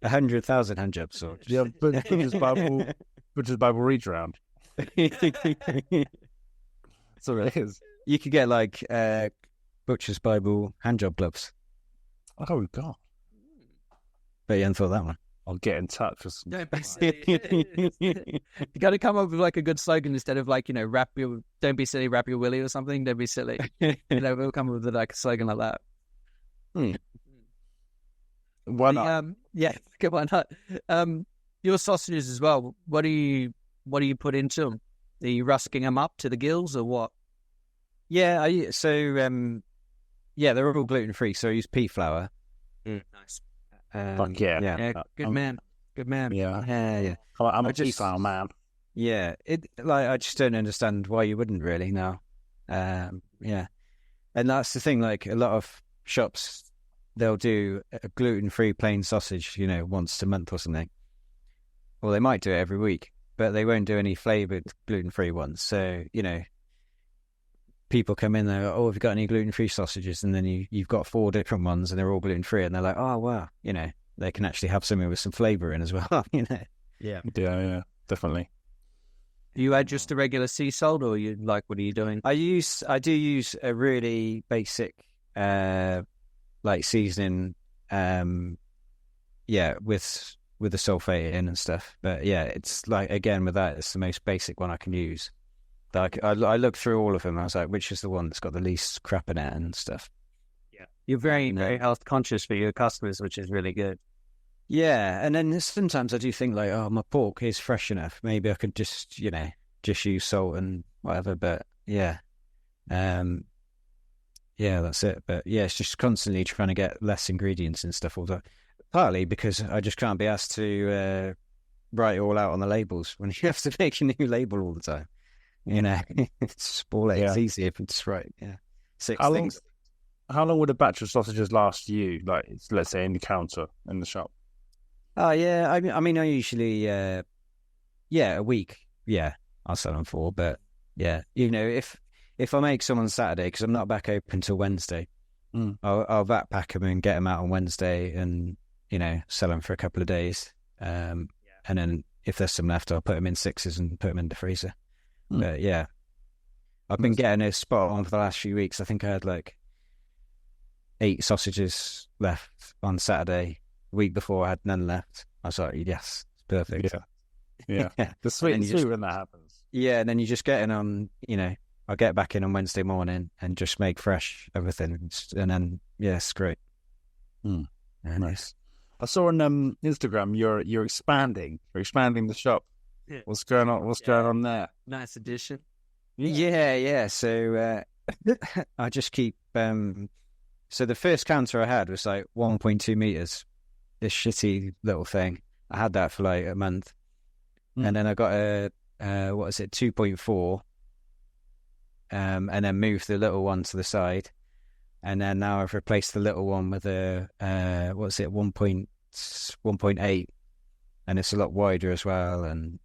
100,000 hand jobs. Or Yeah, Butcher's Bible reach round. That's what it is. You could get like Butcher's Bible hand job gloves. Oh God! But you hadn't thought that one. I'll get in touch with some. Don't be silly. You got to come up with like a good slogan instead of like, don't be silly, wrap your willy or something. Don't be silly. We'll come up with like a slogan like that. Why not? Yeah, why not? Your sausages as well. What do you put into them? Are you rusking them up to the gills or what? Yeah, they're all gluten free. So I use pea flour. Nice. Fuck yeah. Good man. Yeah. I'm a pea flour man. Yeah, I just don't understand why you wouldn't really now. Yeah, and that's the thing. Like a lot of shops, they'll do a gluten-free plain sausage, once a month or something. Well, they might do it every week, but they won't do any flavored gluten-free ones. So people come in there, oh, have you got any gluten-free sausages? And then you've got 4 different ones, and they're all gluten-free, and they're like, oh wow, they can actually have something with some flavor in as well. Yeah, definitely. Do you add just the regular sea salt, or what are you doing? I do use a really basic seasoning, with the sulfate in and stuff. But yeah, it's like, again, with that, it's the most basic one I can use. Like I looked through all of them. I was like, which is the one that's got the least crap in it and stuff. Yeah, you're very very health conscious for your customers, which is really good. Yeah, and then sometimes I do think like, oh, my pork is fresh enough. Maybe I could just use salt and whatever. But yeah, that's it. But yeah, it's just constantly trying to get less ingredients and stuff all the time. Partly because I just can't be asked to write it all out on the labels when you have to make a new label all the time. It's it's easier if you just write 6 things. How long would a batch of sausages last you? Like, let's say in the counter in the shop. Oh yeah, I mean, I usually a week. Yeah, I'll sell them for. But yeah, if I make some on Saturday, because I'm not back open till Wednesday, I'll vat pack them and get them out on Wednesday, and sell them for a couple of days. And then if there's some left, I'll put them in 6s and put them in the freezer. But yeah, I've been getting a spot on for the last few weeks. I think I had like 8 sausages left on Saturday. The week before, I had none left. I was like, yes, it's perfect. Yeah. The sweet when that happens. Yeah, and then you just get in on, I'll get back in on Wednesday morning and just make fresh everything. And then, it's great. Nice. I saw on Instagram you're expanding. You're expanding the shop. Yeah. What's going on? What's going on there? Nice addition. Yeah. So I just keep. So the first counter I had was like 1.2 meters. This shitty little thing. I had that for like a month, and then I got a 2.4, and then moved the little one to the side, and then now I've replaced the little one with a 1.8, and it's a lot wider as well, and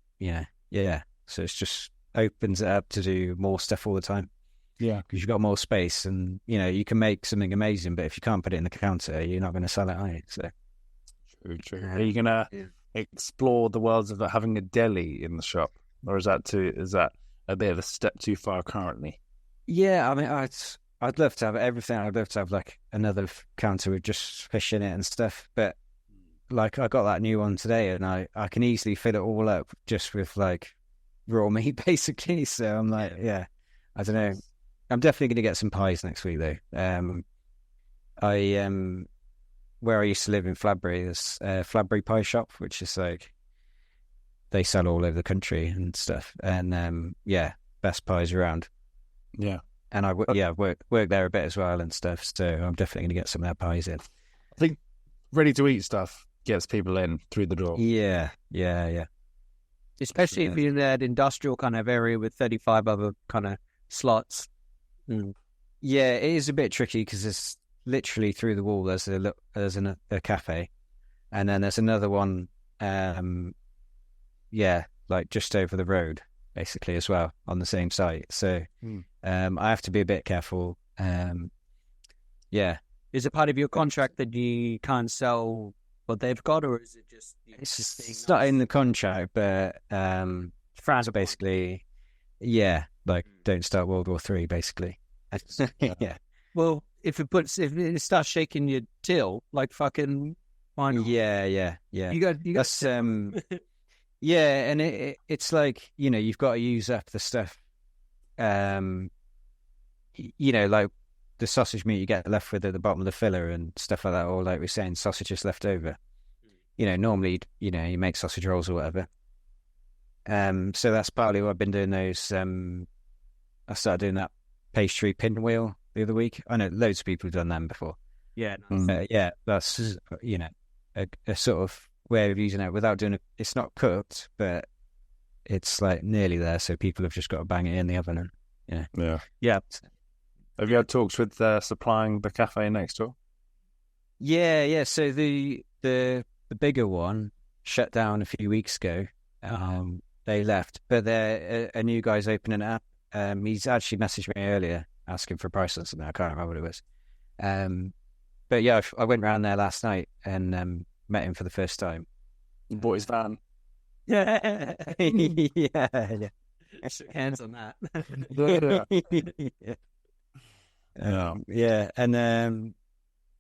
so it's just opens it up to do more stuff all the time. Yeah, because you've got more space, and you can make something amazing, but if you can't put it in the counter, you're not going to sell it, are you? So true. Are you gonna explore the worlds of having a deli in the shop, or is that a bit of a step too far currently? Yeah, I mean, I'd love to have everything. I'd love to have like another counter with just fish in it and stuff, but like I got that new one today, and I can easily fill it all up just with like raw meat, basically. So I'm like, I don't know. I'm definitely going to get some pies next week, though. Where I used to live in Fladbury, there's a Fladbury pie shop, which is like they sell all over the country and stuff, and best pies around. Yeah, and I work there a bit as well and stuff. So I'm definitely going to get some of their pies in. I think ready to eat stuff gets people in through the door. Yeah. Especially if you're in that industrial kind of area with 35 other kind of slots. Yeah, it is a bit tricky because literally through the wall. There's a cafe, and then there's another one. Like just over the road, basically as well on the same site. So I have to be a bit careful. Is it part of your contract that you can't sell what they've got, or is it just it's not in the contract, but France basically, don't start World War III, basically. Yeah. Well, if it starts shaking your till, like fucking, why not? Yeah. You got That's yeah, and it's like, you've got to use up the stuff. Like the sausage meat you get left with at the bottom of the filler and stuff like that, or like we're saying, sausages left over. Normally, you make sausage rolls or whatever. So that's partly what I've been doing those. I started doing that pastry pinwheel the other week. I know loads of people have done them before. Yeah. Nice. That's, a sort of way of using it without doing it. It's not cooked, but it's like nearly there. So people have just got to bang it in the oven. And, Yeah. Have you had talks with supplying the cafe next door? Yeah. So the bigger one shut down a few weeks ago. They left, but a new guy's opening it up. He's actually messaged me earlier asking for a price on something. I can't remember what it was. But yeah, I went round there last night and met him for the first time. You bought his van. Yeah. Shook hands on that. And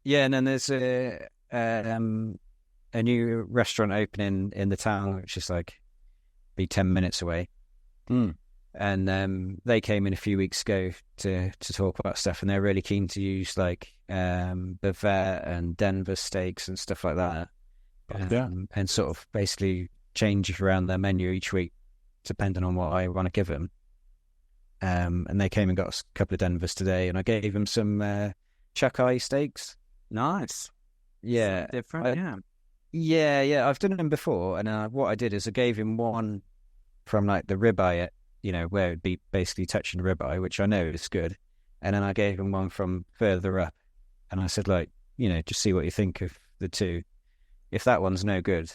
then there's a new restaurant opening in the town, which is like be 10 minutes away. And they came in a few weeks ago to talk about stuff, and they're really keen to use like Bavette and Denver steaks and stuff like that. And sort of basically change around their menu each week depending on what I want to give them. And they came and got us a couple of Denvers today, and I gave them some Chuy steaks. Nice. Yeah. Something different, Yeah. I've done them before, and what I did is I gave him one from like the ribeye, where it'd be basically touching the ribeye, which I know is good. And then I gave him one from further up, and I said, like, just see what you think of the two. If that one's no good,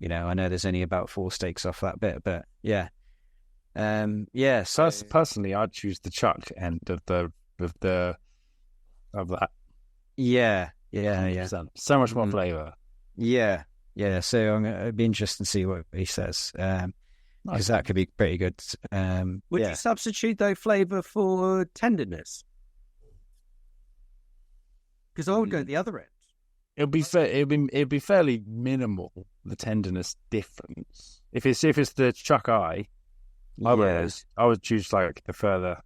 I know there's only about 4 steaks off that bit, but yeah. So personally, I'd choose the chuck end of that. Yeah. 100%. So much more flavour. Yeah. So it'd be interesting to see what he says, because that could be pretty good. Would you substitute though flavour for tenderness? Because I would go the other end. It'd be fairly minimal, the tenderness difference. If it's the chuck eye, I would choose like the further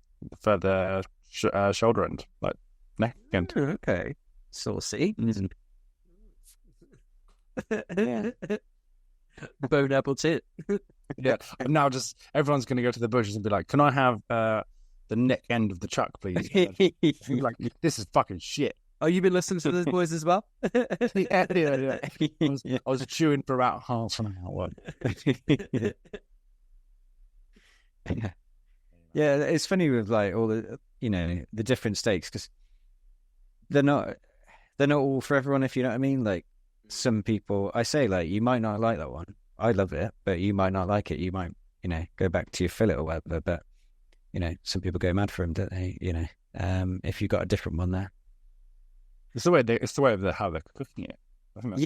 shoulder end, like neck end. Okay, saucy. Bone apple tit. Yeah. And now just everyone's going to go to the butchers and be like, "Can I have the neck end of the chuck, please?" Like, this is fucking shit. Oh, you've been listening to those boys as well? Yeah. I was chewing for about half an hour. Yeah, it's funny with like all the the different steaks, because they're not all for everyone, if you know what I mean. Like some people, I say, like, you might not like that one. I love it, but you might not like it. You might go back to your fillet or whatever. But some people go mad for them, don't they? If you've got a different one there. It's the way of how they're cooking it. That's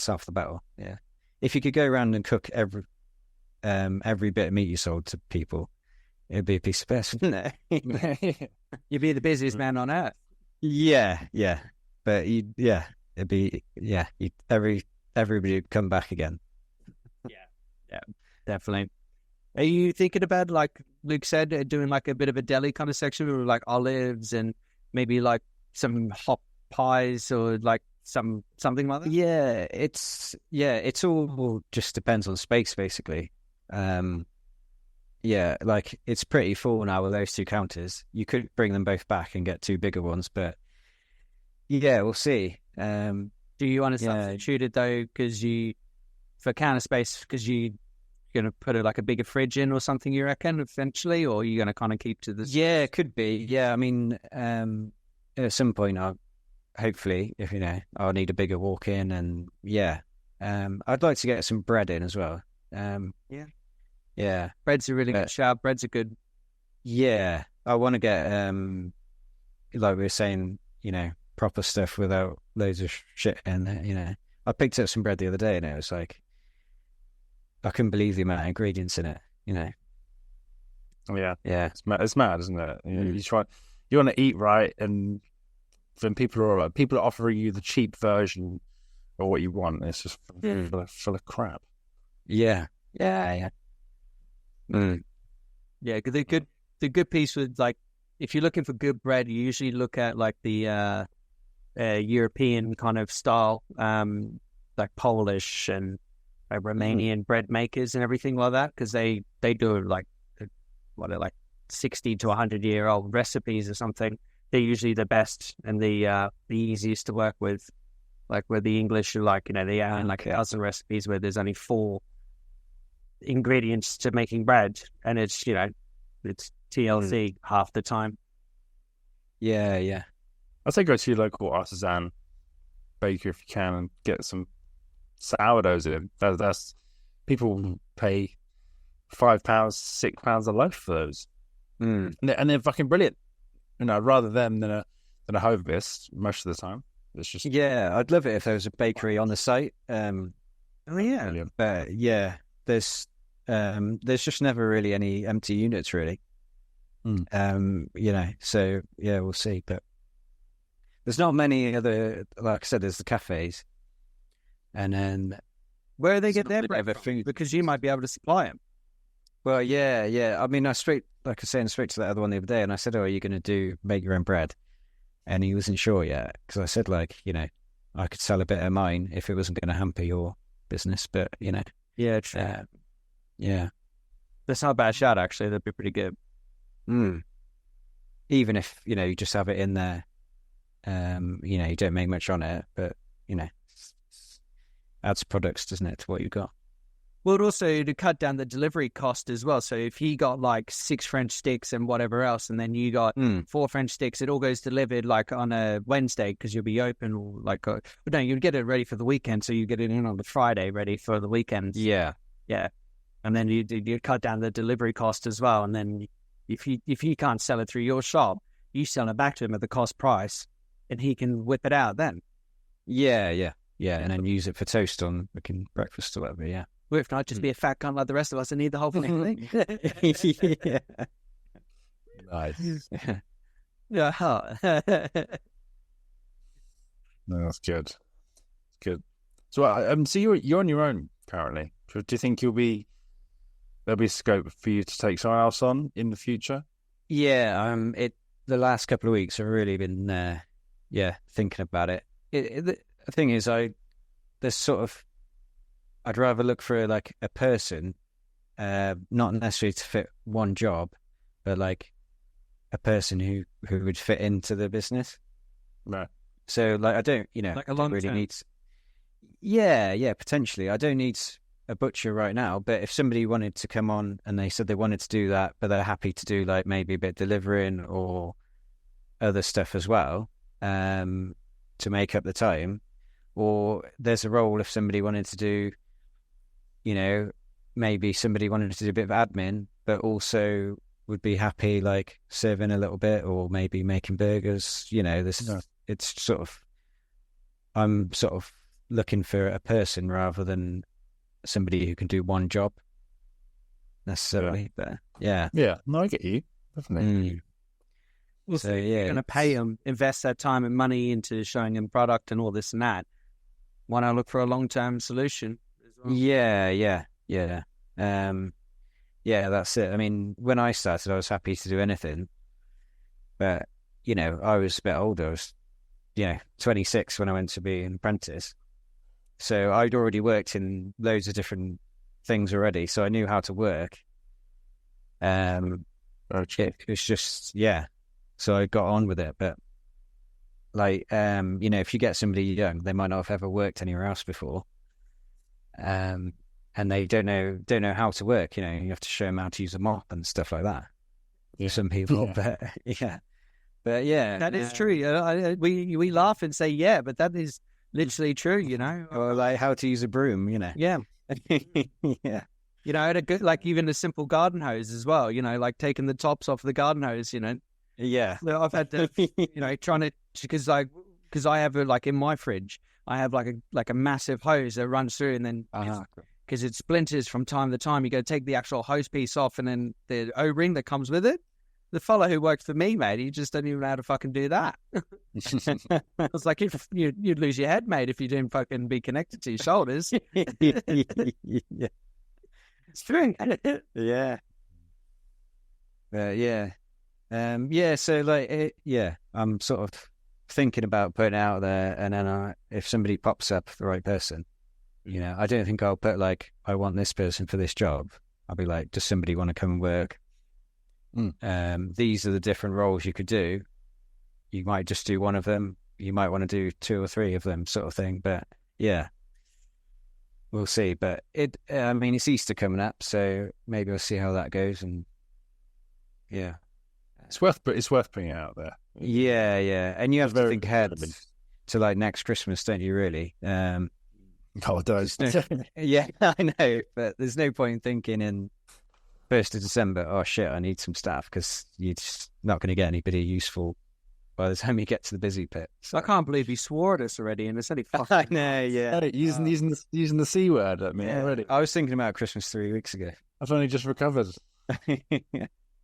half the battle. Yeah, if you could go around and cook every bit of meat you sold to people, it'd be a piece of piss, wouldn't it? You'd be the busiest man on earth. Yeah, but it'd be everybody would come back again. Yeah, definitely. Are you thinking about, like Luke said, doing like a bit of a deli kind of section with like olives and maybe like some hot pies or like something like that? Yeah, it's all just depends on space, basically. Like it's pretty full now with those 2 counters. You could bring them both back and get 2 bigger ones, but yeah, we'll see. Do you want to substitute it though, for counter space, because you're going to put like a bigger fridge in or something, you reckon, eventually, or are you going to kind of keep to this? Yeah, it could be. Yeah, I mean, at some point, I'll hopefully, if I'll need a bigger walk in, and I'd like to get some bread in as well. Yeah, Bread's a really good shout. Bread's a good. Yeah, I want to get like we were saying, proper stuff without loads of shit in it. I picked up some bread the other day, and it was like I couldn't believe the amount of ingredients in it. Yeah, Yeah, it's mad, isn't it? You want to eat right, and then people are offering you the cheap version of what you want. It's just full of crap. Yeah. Yeah, 'cause the good piece with, like, if you're looking for good bread, you usually look at like the European kind of style, like Polish and Romanian bread makers and everything like that, because they do like 60 to 100-year-old recipes or something. They're usually the best and the easiest to work with. Like where the English are like, they are like 1,000 recipes where there's only 4 ingredients to making bread, and it's it's TLC half the time. Yeah. I'd say go to your local artisan baker if you can and get some sourdoughs in. That's people pay £5, £6 a loaf for those, and they're fucking brilliant. Rather them than a Hovis most of the time. It's just I'd love it if there was a bakery on the site. brilliant. But there's just never really any empty units really. So we'll see. But there's not many other, like I said, there's the cafes, and then Where do they get their bread from? Because you might be able to supply them. well, yeah. I mean, I spoke to that other one the other day, and I said, "Oh, are you going to make your own bread?" And he wasn't sure yet, because I said, like, I could sell a bit of mine if it wasn't going to hamper your business, but Yeah, true. Yeah. That's not a bad shot, actually. That'd be pretty good. Even if, you just have it in there, you don't make much on it, but, adds products, doesn't it, to what you've got? Well, also to cut down the delivery cost as well. So if he got like 6 French sticks and whatever else, and then you got 4 French sticks, it all goes delivered like on a Wednesday because you'll be open, or like, no, you'd get it ready for the weekend. So you get it in on the Friday ready for the weekend. Yeah. And then you cut down the delivery cost as well. And then if you can't sell it through your shop, you sell it back to him at the cost price, and he can whip it out then. Yeah. And then use it for toast on making breakfast or whatever, yeah. Or if not, just be a fat cunt like the rest of us and eat the whole thing. Yeah. Nice. Yeah. No, that's good. Good. So, so you're on your own currently. Do you think there'll be scope for you to take someone else on in the future? Yeah. The last couple of weeks I've really been, thinking about it. The thing is, I'd rather look for like a person, not necessarily to fit one job, but like a person who would fit into the business. No. So like I don't, like a long really term. need. Yeah, potentially. I don't need a butcher right now, but if somebody wanted to come on and they said they wanted to do that, but they're happy to do like maybe a bit of delivering or other stuff as well, to make up the time, or there's a role if somebody wanted to do, maybe somebody wanted to do a bit of admin, but also would be happy like serving a little bit or maybe making burgers. It's sort of, I'm sort of looking for a person rather than somebody who can do one job necessarily. But yeah. No, I get you definitely. Well, so you're going to pay them, invest that time and money into showing them product and all this and that. Why not look for a long-term solution as well? Yeah. That's it. I mean, when I started, I was happy to do anything, but I was a bit older. I was 26 when I went to be an apprentice, so I'd already worked in loads of different things already, so I knew how to work. It was just so I got on with it. But like if you get somebody young, they might not have ever worked anywhere else before, and they don't know how to work. You have to show them how to use a mop and stuff like that. Yeah. Some people, Yeah. but But yeah, that is true. We laugh and say yeah, but that is literally true. You know, or like how to use a broom. You know. yeah. Yeah. You know, and a good, like even a simple garden hose as well. You know, like taking the tops off the garden hose. You know, Yeah. so I've had to, you know, because I have like in my fridge, I have like a massive hose that runs through, and then because it splinters from time to time, you got to take the actual hose piece off, and then the O-ring that comes with it. The fella who works for me, mate, he just doesn't even know how to fucking do that. It's like you'd lose your head, mate, if you didn't fucking be connected to your shoulders. Yeah. It's true. Yeah. Yeah. Yeah. So like, I'm sort of thinking about putting it out there, and then if somebody pops up, the right person, you know, I don't think I'll put like, I want this person for this job. I'll be like, does somebody want to come and work? These are the different roles you could do. You might just do one of them. You might want to do 2 or 3 of them, sort of thing. But yeah, we'll see. But I mean, it's Easter coming up, so maybe we'll see how that goes. And yeah, it's worth putting it out there. Yeah, yeah. And you have to think ahead to like next Christmas, don't you? Really? Oh, it does. Yeah, I know. But there's no point in thinking in 1st of December, oh shit, I need some staff, because you're just not going to get anybody useful by the time you get to the busy bit. So I can't believe he swore at us already, and it's only fucking. I know, yeah. Using the C word at me already. I was thinking about Christmas 3 weeks ago. I've only just recovered.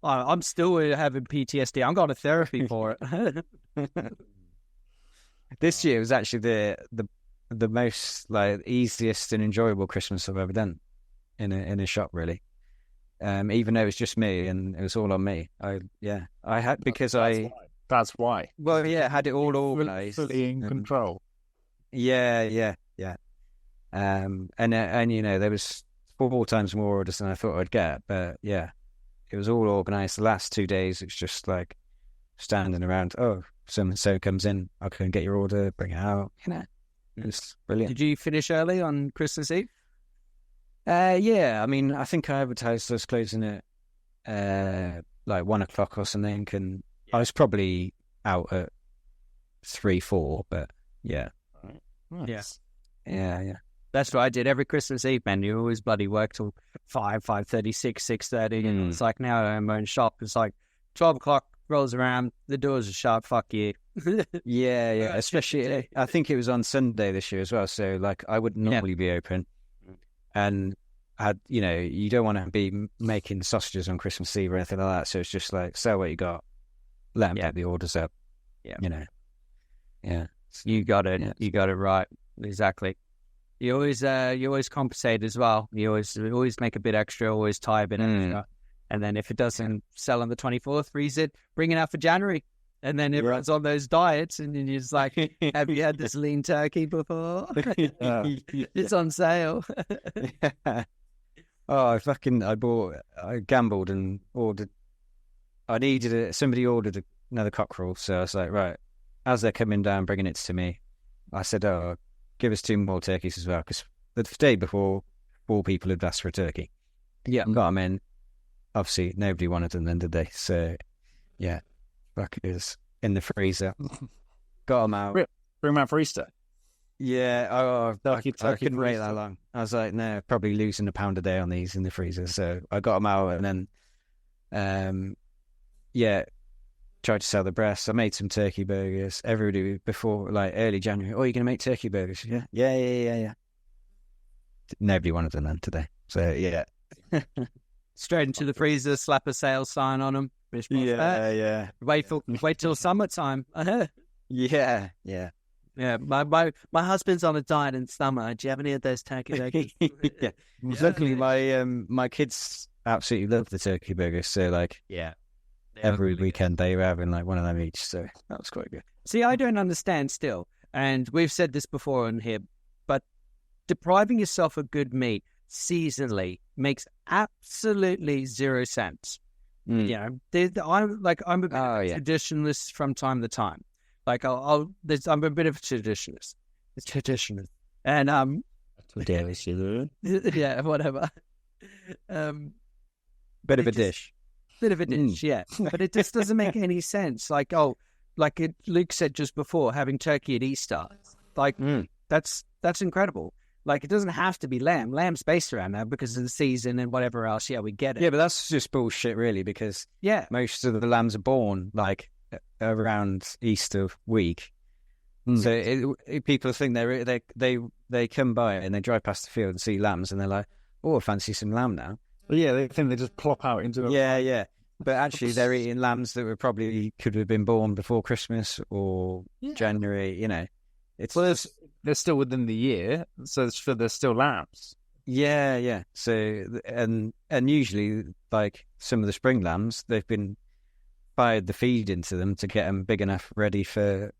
I'm still having PTSD. I'm going to therapy for it. This year was actually the most like easiest and enjoyable Christmas I've ever done in a shop, really. Even though it was just me and it was all on me. I had, because That's why. Well, yeah, I had it all organised, fully in control. Yeah. And you know, there was 4 times more orders than I thought I'd get, but yeah, it was all organised. The last 2 days, it's just like standing around. Oh, so comes in, I can get your order, bring it out. You know, it was brilliant. Did you finish early on Christmas Eve? Yeah, I mean, I think I advertised us closing at like 1 o'clock or something, and I was probably out at 3-4, but yeah. Nice. Yeah. That's what I did every Christmas Eve, man. You always bloody work till 5:30, 6:30. And it's like, now I'm in my own shop. It's like 12 o'clock rolls around, the doors are shut, fuck you. Yeah. Especially, I think it was on Sunday this year as well. So like, I wouldn't normally be open. And you know, you don't want to be making sausages on Christmas Eve or anything like that. So it's just like, sell what you got, let them get the orders up. Yeah, you know. Yeah, you got it. Yeah. You got it right. Exactly. You always compensate as well. You always make a bit extra. Always tie a bit extra. And then if it doesn't sell on the 24th, freeze it, bring it out for January. And then everyone's on those diets, and you're just like, have you had this lean turkey before? It's on sale. Oh, I gambled and ordered. Somebody ordered another cockerel, so I was like, right, as they're coming down, bringing it to me, I said, oh, give us 2 more turkeys as well, because the day before, 4 people had asked for a turkey. Yeah, got them in. Obviously, nobody wanted them then, did they? So, yeah. Fuckers in the freezer. Got them out. Bring them out for Easter. Yeah. I couldn't wait that long. I was like, no, probably losing £1 a day on these in the freezer. So I got them out, and then, tried to sell the breasts. I made some turkey burgers. Everybody before, like early January, oh, you're going to make turkey burgers? Yeah. Nobody wanted them then today. So, yeah. Straight into the freezer, slap a sales sign on them. Yeah. Wait till summertime. Yeah. My husband's on a diet in summer. Do you have any of those turkey burgers? Yeah. Luckily, my kids absolutely love the turkey burgers. So like, every weekend they were having like one of them each. So that was quite good. See, I don't understand still, and we've said this before on here, but depriving yourself of good meat seasonally makes absolutely 0 sense. You know, I'm a bit of a traditionalist from time to time. Like I'm a bit of a traditionalist. And yeah, whatever. Bit of a dish, yeah. But it just doesn't make any sense. Like, oh, Luke said just before, having turkey at Easter, like that's incredible. Like, it doesn't have to be lamb. Lamb's based around that because of the season and whatever else. Yeah, we get it. Yeah, but that's just bullshit, really, because most of the lambs are born like around Easter week. So people think they come by and they drive past the field and see lambs and they're like, oh, I fancy some lamb now. Well, yeah, they think they just plop out into it. Yeah. But actually, they're eating lambs that could have been born before Christmas or January. You know, they're still within the year, so they're still lambs. Yeah. So and usually, like some of the spring lambs, they've been fired the feed into them to get them big enough ready for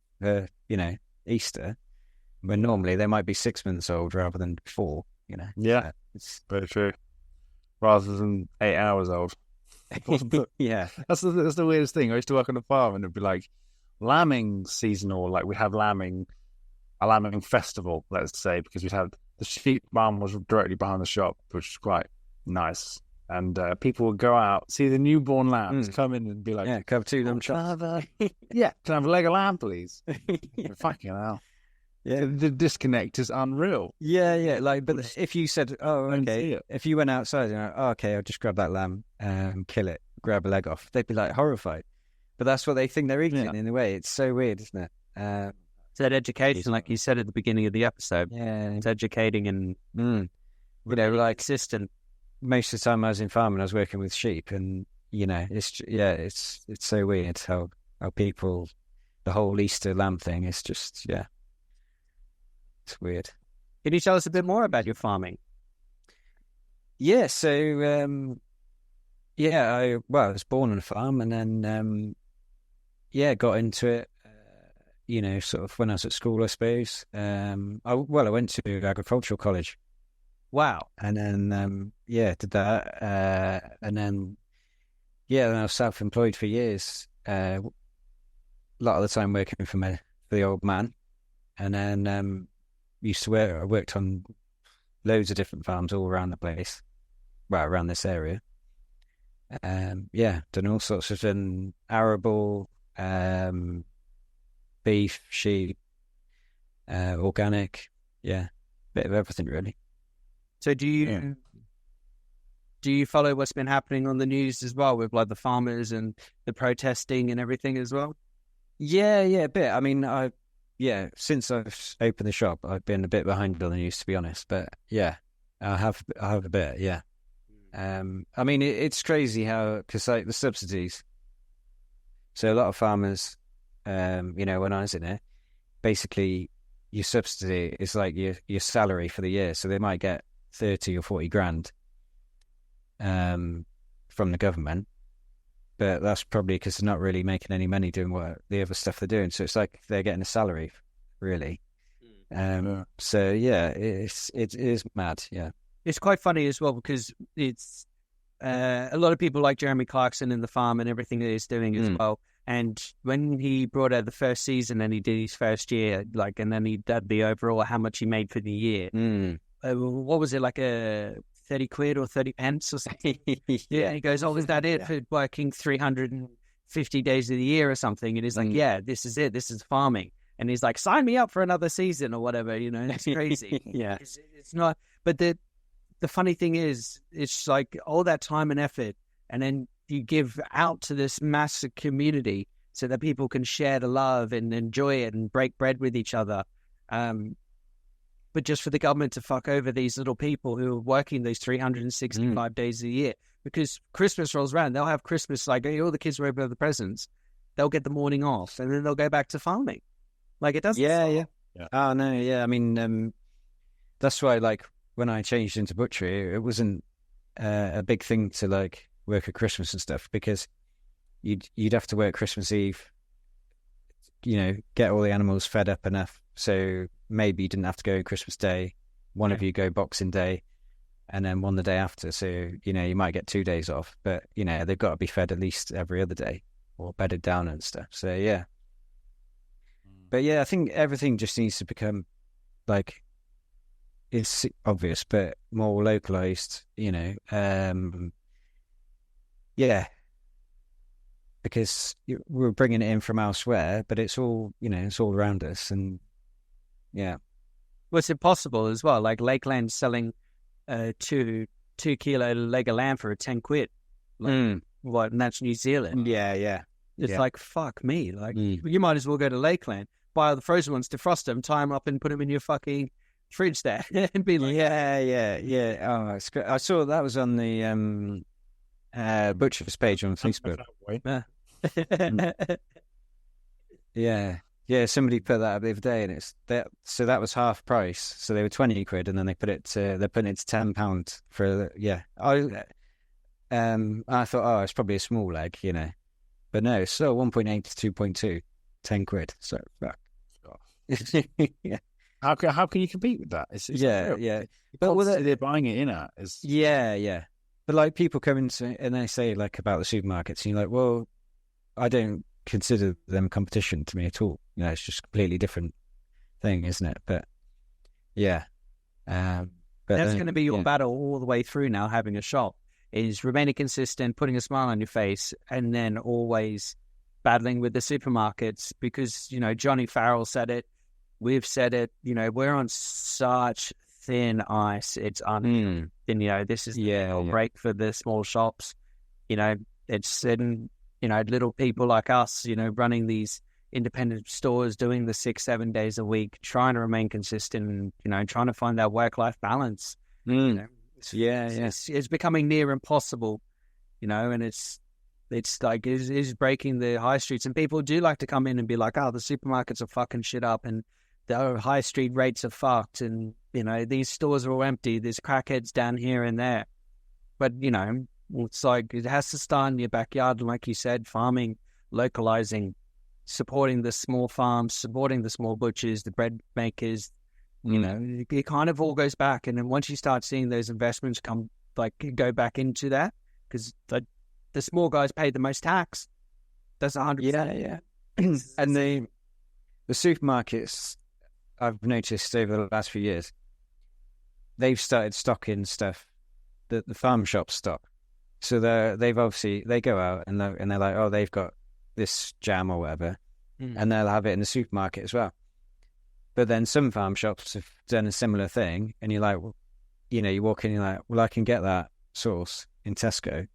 Easter. When normally they might be 6 months old rather than 4. You know. Yeah, it's very true. Rather than 8 hours old. Yeah, that's the weirdest thing. I used to work on a farm, and it'd be like lambing season, or like we'd have a lambing festival, let's say, because we'd have the sheep barn was directly behind the shop, which was quite nice. And people would go out, see the newborn lambs come in and be like, "Yeah, come to them, chops. Yeah, can I have a leg of lamb, please?" Fucking hell. Yeah, the disconnect is unreal. Yeah. Like, but if you said, "Oh, okay," if you went outside and, "Oh, okay, I'll just grab that lamb, kill it, grab a leg off," they'd be like horrified. But that's what they think they're eating in a way. It's so weird, isn't it? It's that education, like you said at the beginning of the episode. Yeah, it's educating and like consistent. Most of the time I was in farming, I was working with sheep, and it's so weird how people, the whole Easter lamb thing is just it's weird. Can you tell us a bit more about your farming? Yeah, so I was born on a farm, and then got into it. Sort of when I was at school, I suppose. I went to agricultural college. Wow. And then, did that. And then I was self-employed for years. A lot of the time working for the old man. And then I worked on loads of different farms all around the place. Well, around this area. Done all sorts of arable, beef, sheep, organic. Yeah, bit of everything, really. So do you follow what's been happening on the news as well with like the farmers and the protesting and everything as well? Yeah, a bit. I mean, since I've opened the shop, I've been a bit behind on the news, to be honest. But yeah, I have a bit. Yeah. I mean, it's crazy because like the subsidies. So a lot of farmers, when I was in it, basically your subsidy is like your salary for the year. So they might get 30 or 40 grand from the government, but that's probably because they're not really making any money doing what the other stuff they're doing. So it's like they're getting a salary, really. So yeah, it is mad. Yeah, it's quite funny as well because it's a lot of people like Jeremy Clarkson in the farm and everything that he's doing as well. And when he brought out the first season and he did his first year, and then he did the overall how much he made for the year. What was it, like a 30 quid or 30 pence or something? Yeah, he goes, "Oh, is that it for working 350 days of the year or something?" And he's like, "Yeah, this is it. This is farming." And he's like, "Sign me up for another season or whatever." It's crazy. Yeah, it's not. But the funny thing is, it's like all that time and effort, and then you give out to this massive community so that people can share the love and enjoy it and break bread with each other. But just for the government to fuck over these little people who are working those 365 days a year, because Christmas rolls around, they'll have Christmas, like all the kids will open the presents, they'll get the morning off, and then they'll go back to farming. Like it doesn't. Yeah. Oh no, yeah. I mean, that's why, like, when I changed into butchery, it wasn't a big thing to like work at Christmas and stuff, because you'd have to work Christmas Eve, get all the animals fed up enough. So maybe you didn't have to go Christmas Day, one of you go Boxing Day, and then one the day after. So, you might get 2 days off, but, they've got to be fed at least every other day or bedded down and stuff. So, yeah. But, yeah, I think everything just needs to become, like, it's obvious, but more localized, Yeah. because we're bringing it in from elsewhere, but it's all, it's all around us. And yeah. Well, it's impossible as well. Like Lakeland selling 2 kilo leg of lamb for 10 quid. What? And that's New Zealand. Yeah. It's like, fuck me. Like, you might as well go to Lakeland, buy all the frozen ones, defrost them, tie them up, and put them in your fucking fridge there, and be like, yeah. Oh, it's good. I saw that was on the butcher's page on Facebook. Yeah. Somebody put that up the other day, and it's that. So that was half price. So they were 20 quid, and then they're putting it to £10 for I thought, oh, it's probably a small leg, but no, it's still 1.8 to 2.2, 10 quid. So fuck. Yeah. How can you compete with that? It's yeah. But they're buying it in at is yeah. But like people come into and they say like about the supermarkets, and you're like, well, I don't consider them competition to me at all. It's just a completely different thing, isn't it? But yeah, but that's going to be your battle all the way through. Now having a shop is remaining consistent, putting a smile on your face, and then always battling with the supermarkets because Johnny Farrell said it. We've said it, we're on such thin ice. It's and this is the break for the small shops. It's little people like us, running these independent stores, doing the 6-7 days a week, trying to remain consistent, and trying to find that work-life balance. It's becoming near impossible, and it's like it's breaking the high streets, and people do like to come in and be like, oh, the supermarkets are fucking shit up, and the high street rates are fucked, and these stores are all empty. There's crackheads down here and there, but it's like it has to start in your backyard, like you said, farming, localizing, supporting the small farms, supporting the small butchers, the bread makers. It kind of all goes back, and then once you start seeing those investments go back into that, because the small guys pay the most tax. That's 100%. Yeah. And the supermarkets, I've noticed over the last few years, they've started stocking stuff that the farm shops stock. So they go out and they're like, oh, they've got this jam or whatever, and they'll have it in the supermarket as well. But then some farm shops have done a similar thing, and you're like, well, you walk in, you're like, well, I can get that sauce in Tesco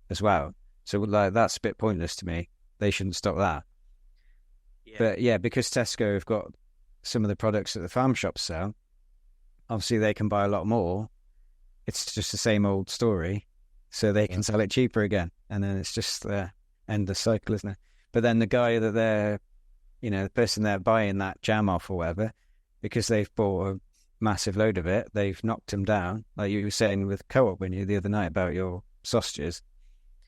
as well. So like that's a bit pointless to me. They shouldn't stock that. Yeah. But because Tesco have got some of the products that the farm shops sell, obviously they can buy a lot more. It's just the same old story, so they can sell it cheaper again, and then it's just the end of the cycle, isn't it? But then the guy that they're, the person they're buying that jam off or whatever, because they've bought a massive load of it, they've knocked them down. Like you were saying with Co-op when you the other night about your sausages.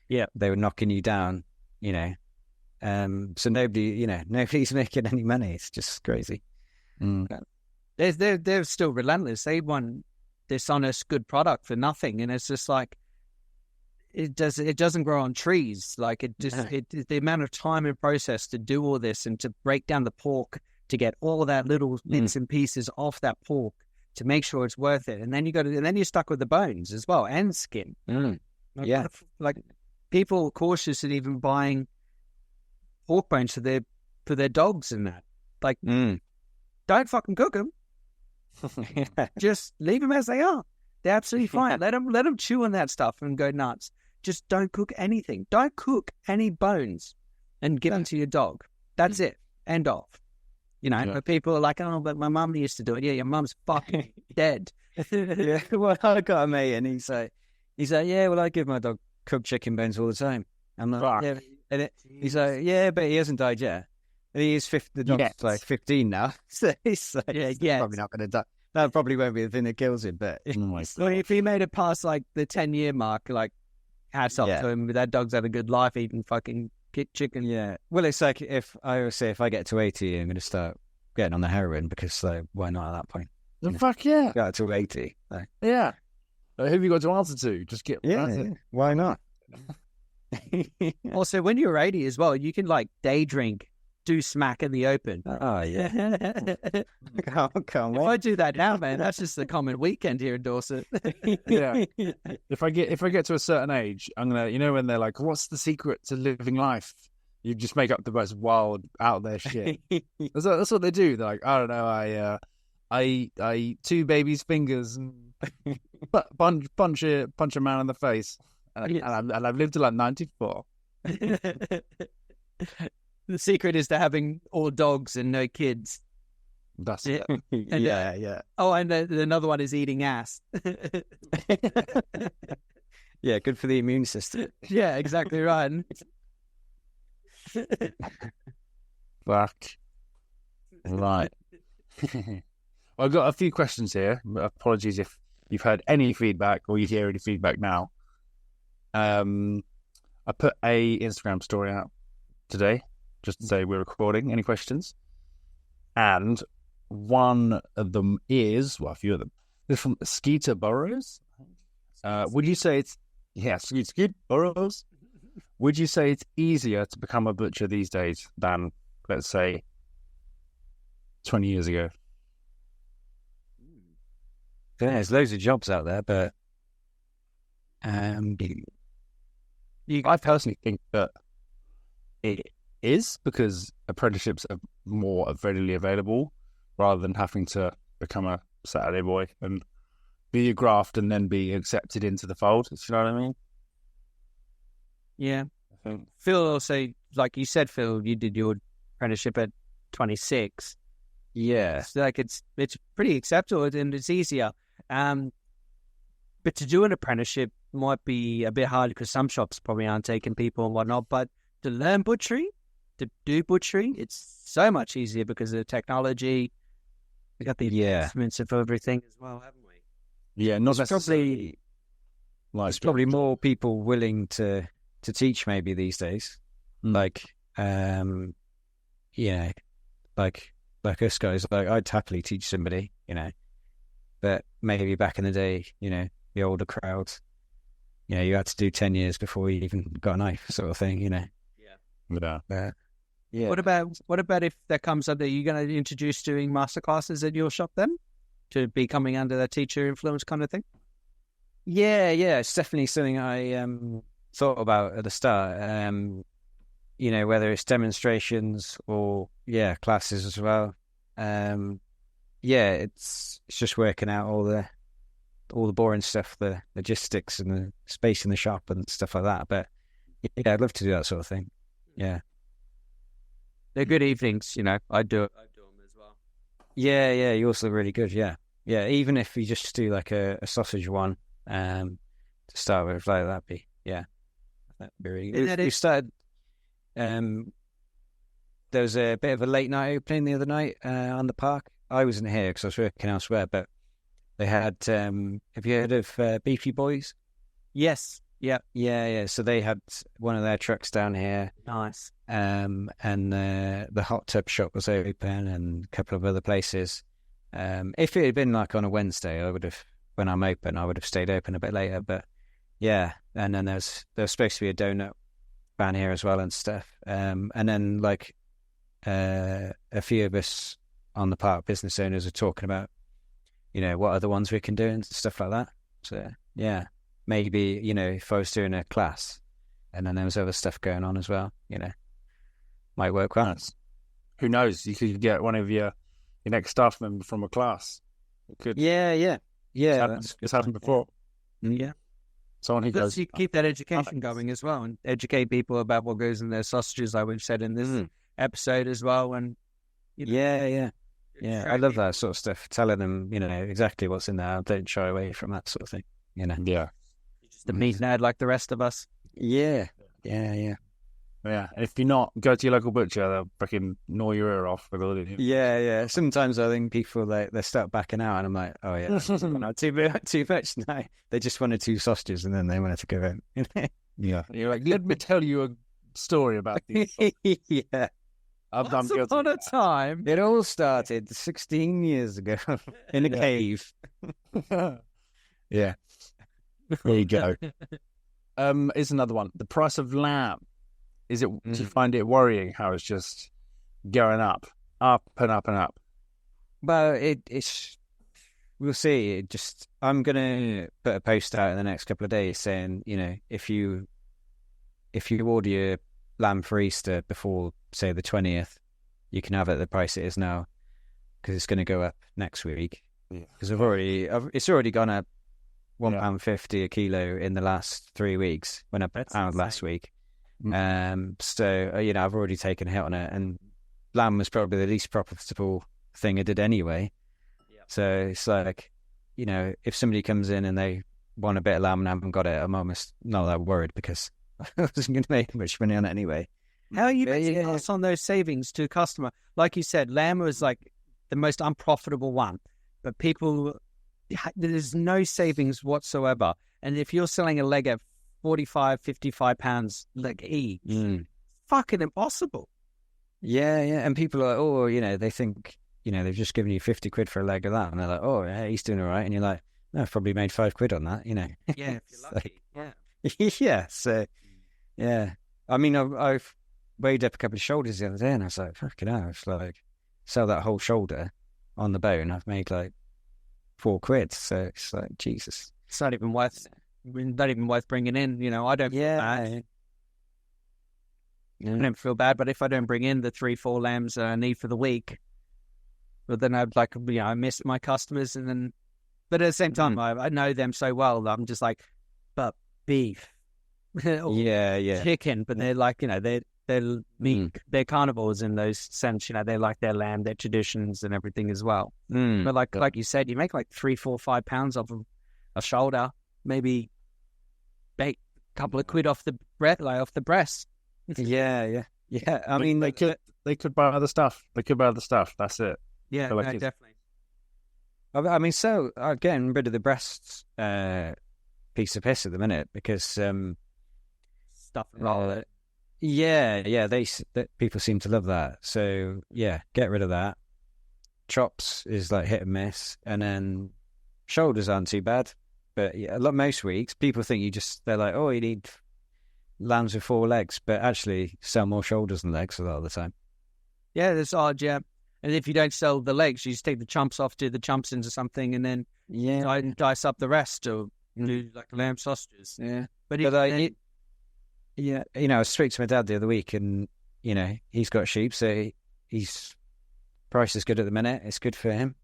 Yeah, they were knocking you down. So nobody's making any money. It's just crazy. They're still relentless. They want this honest, good product for nothing, and it's just like it doesn't grow on trees. Like the amount of time and process to do all this and to break down the pork to get all that little bits and pieces off that pork to make sure it's worth it, and then you're stuck with the bones as well and skin. Like people are cautious at even buying pork bones for their dogs and that. Like, don't fucking cook them. Just leave them as they are. They're absolutely fine. Let them chew on that stuff and go nuts. Just don't cook anything. Don't cook any bones and give them to your dog. That's it. End of. But people are like, oh, but my mum used to do it. Yeah, your mum's fucking dead. Well, I got a mate, and he's like, yeah, well, I give my dog cooked chicken bones all the time. I'm like, yeah, and he's like, yeah, but he hasn't died yet. And he is 50, the dog's like 15 now, so he's like, probably not going to die. That probably won't be the thing that kills him, but well, if he made it past like the 10-year mark, like hats off to him. That dog's had a good life eating fucking chicken. Yeah. Well, it's like if I get to 80, I'm going to start getting on the heroin because why not at that point? Fuck yeah. Got to 80. Like. Yeah. Who have you got to answer to? Just get Why not? Also, when you're 80 as well, you can like day drink, do smack in the open. Oh yeah. Can't wait. If I do that now, man, that's just a common weekend here in Dorset. Yeah. If I get to a certain age, I'm gonna, when they're like, "What's the secret to living life?" You just make up the most wild, out there shit. That's what they do. They're like, I don't know, I eat two babies' fingers and punch a man in the face, and I've lived till I'm 94. The secret is to having all dogs and no kids. That's Yeah. it. And, Yeah. Oh, and another one is eating ass. Yeah, good for the immune system. Yeah, exactly right. Fuck. Right. I've got a few questions here. Apologies if you've heard any feedback or you hear any feedback now. I put a Instagram story out today just to say we're recording. Any questions? And one of them is, well, a few of them. They're from Skeeter Burrows. Would you say it's Skeeter Burrows? Would you say it's easier to become a butcher these days than, let's say, 20 years ago? There's loads of jobs out there, but I personally think that it is, because apprenticeships are more readily available rather than having to become a Saturday boy and be a graft and then be accepted into the fold. You know what I mean? Yeah. Phil also, like you said, Phil, you did your apprenticeship at 26. yeah, It's like it's pretty acceptable and it's easier. But to do an apprenticeship might be a bit hard because some shops probably aren't taking people and whatnot. But to learn butchery, to do butchery, it's so much easier because of the technology. We got the advancements of everything as well, haven't we? Yeah, not there's necessarily. there's probably more people willing to teach maybe these days. Like, like us guys, like I'd happily teach somebody, but maybe back in the day, the older crowds, you had to do 10 years before you even got a knife, sort of thing, Yeah. Yeah. What about if that comes up? Are you going to introduce doing masterclasses at your shop then, to be coming under that teacher influence kind of thing? Yeah, it's definitely something I thought about at the start. Whether it's demonstrations or classes as well. It's just working out all the boring stuff, the logistics and the space in the shop and stuff like that. But I'd love to do that sort of thing. Yeah. They're good evenings, I do them as well. Yeah, you're also really good. Yeah. Even if you just do like a sausage one, to start with, like that'd be really good. We started. There was a bit of a late night opening the other night on the park. I wasn't here because I was working elsewhere, but they had. Have you heard of Beefy Boys? Yes. Yeah. Yeah. So they had one of their trucks down here. Nice. And the hot tub shop was open and a couple of other places. If it had been like on a Wednesday, when I'm open, I would have stayed open a bit later. But yeah, and then there's supposed to be a donut van here as well and stuff. And then like a few of us on the park business owners are talking about, what other ones we can do and stuff like that. So yeah, maybe, if I was doing a class and then there was other stuff going on as well, might work well. Who knows? You could get one of your next staff member from a class. It could. Yeah. It's happened before. Yeah. Someone who goes. You keep that education going as well and educate people about what goes in their sausages, like we've said in this episode as well. And Yeah. I love that sort of stuff. Telling them, exactly what's in there. Don't shy away from that sort of thing. Yeah. You're just a meat nerd like the rest of us. Yeah. Yeah. If you're not, go to your local butcher. They'll fucking gnaw your ear off with all of it. Yeah. Sometimes I think people they start backing out, and I'm like, oh yeah, not too much. No, they just wanted 2 sausages, and then they wanted to go in. Yeah, you're like, let me tell you a story about these. Yeah. Once upon a time, it all started 16 years ago in a cave. Yeah. There you go. Is another one. The price of lamb. Is it? Do you find it worrying how it's just going up and up and up? Well, it's. We'll see. I'm gonna put a post out in the next couple of days saying, if you order your lamb for Easter before, say, the 20th, you can have it at the price it is now, because it's going to go up next week. Because it's already gone up £1.50 a kilo in the last 3 weeks. Went up pound last week. So you know, I've already taken a hit on it, and lamb was probably the least profitable thing I did anyway. So it's like, you know, if somebody comes in and they want a bit of lamb and haven't got it, I'm almost not that worried, because I wasn't going to make much money on it anyway. How are you pass on those savings to a customer? Like you said, lamb was like the most unprofitable one, but people, there's no savings whatsoever. And if you're selling a leg at 45, 55 pounds leg each, fucking impossible. Yeah. And people are like, oh, you know, they think, you know, they've just given you 50 quid for a leg of that. And they're like, oh, yeah, he's doing all right. And you're like, no, I've probably made 5 quid on that, you know. Yeah, if you're lucky. Yeah. So, yeah. I mean, I've weighed up a couple of shoulders the other day, and I was like, fucking hell, it's like, sell that whole shoulder on the bone, I've made like 4 quid. So it's like, Jesus. It's not even worth bringing in, you know. I don't feel bad. I don't feel bad, but if I don't bring in the 3-4 lambs I need for the week, but then I'd like, you know, I miss my customers, and then, but at the same time, I know them so well that I'm just like, but beef, chicken, but they're like, you know, they're meat, they're carnivores in those sense, you know, they like their lamb, their traditions and everything as well. But like you said, you make like 3, 4, 5 pounds off of a shoulder, maybe bake a couple of quid off the breast. Yeah. I mean, they could buy other stuff. That's it. Yeah, like no, definitely. I mean, so I'm getting rid of the breasts piece of piss at the minute, because Stuff and all that. Yeah, people seem to love that. So yeah, get rid of that. Chops is like hit and miss, and then shoulders aren't too bad. But yeah, most weeks people think they're like, oh, you need lambs with 4 legs, but actually sell more shoulders than legs a lot of the time. Yeah, that's odd. Yeah, and if you don't sell the legs, you just take the chumps off, do the chumps into something, and then dice up the rest, or do like lamb sausages. Yeah, you know, I spoke to my dad the other week, and you know, he's got sheep, so he's price is good at the minute. It's good for him,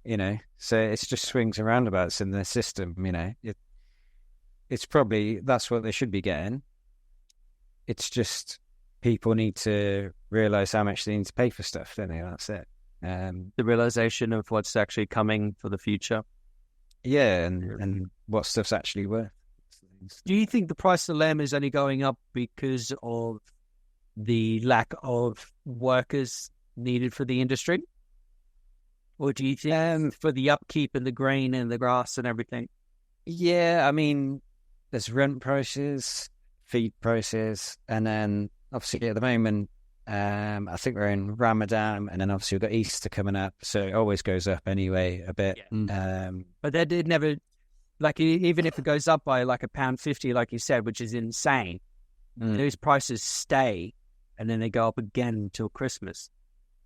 you know. So it's just swings and roundabouts in the system. You know, it's probably that's what they should be getting. It's just people need to realize how much they need to pay for stuff, don't they? That's it. The realization of what's actually coming for the future. Yeah, and what stuff's actually worth. Do you think the price of lamb is only going up because of the lack of workers needed for the industry? Or do you think for the upkeep and the grain and the grass and everything? Yeah, I mean, there's rent prices, feed prices, and then obviously at the moment, I think we're in Ramadan, and then obviously we've got Easter coming up, so it always goes up anyway a bit. Yeah. But that did never, like, even if it goes up by like £1.50, like you said, which is insane, those prices stay, and then they go up again until Christmas.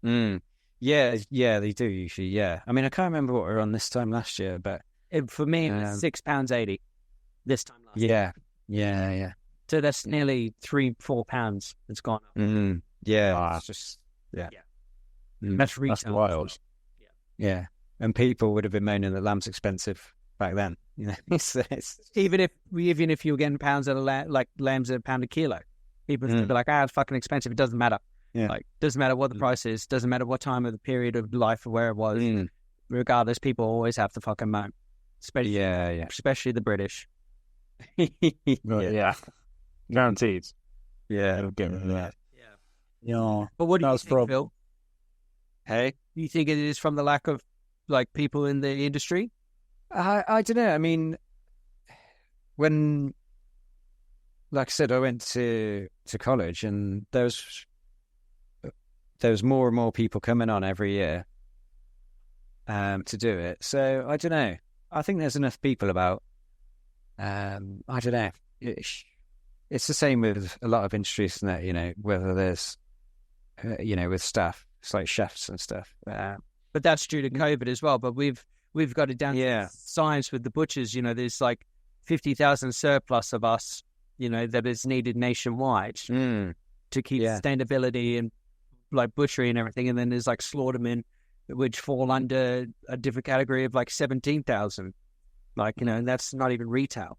Yeah, they do usually. Yeah, I mean, I can't remember what we were on this time last year, but for me, it was £6.80 this time last year. Yeah. So that's nearly £3-4 it's gone up. Yeah, it's just That's retail. That's wild. Yeah, and people would have been moaning that lamb's expensive back then. You know, it's... even if you were getting pounds at like lambs at £1 a kilo, people would be like, it's fucking expensive. It doesn't matter. Yeah. Like, doesn't matter what the price is. Doesn't matter what time of the period of life or where it was. Regardless, people always have to fucking moan. Especially the British. Yeah. Guaranteed. Yeah. Get rid of that. Yeah. But what do you think, Phil? Hey? Do you think it is from the lack of like people in the industry? I don't know. I mean, when, like I said, I went to college, and there was more and more people coming on every year to do it. So I don't know. I think there's enough people about. I don't know. It's the same with a lot of industries, isn't it? You know, whether there's, with staff, it's like chefs and stuff. But that's due to COVID as well. But we've got it down to science with the butchers. You know, there's like 50,000 surplus of us, you know, that is needed nationwide. to keep Yeah. sustainability and like butchery and everything. And then there's like slaughtermen, which fall under a different category of like 17,000. Like, and that's not even retail.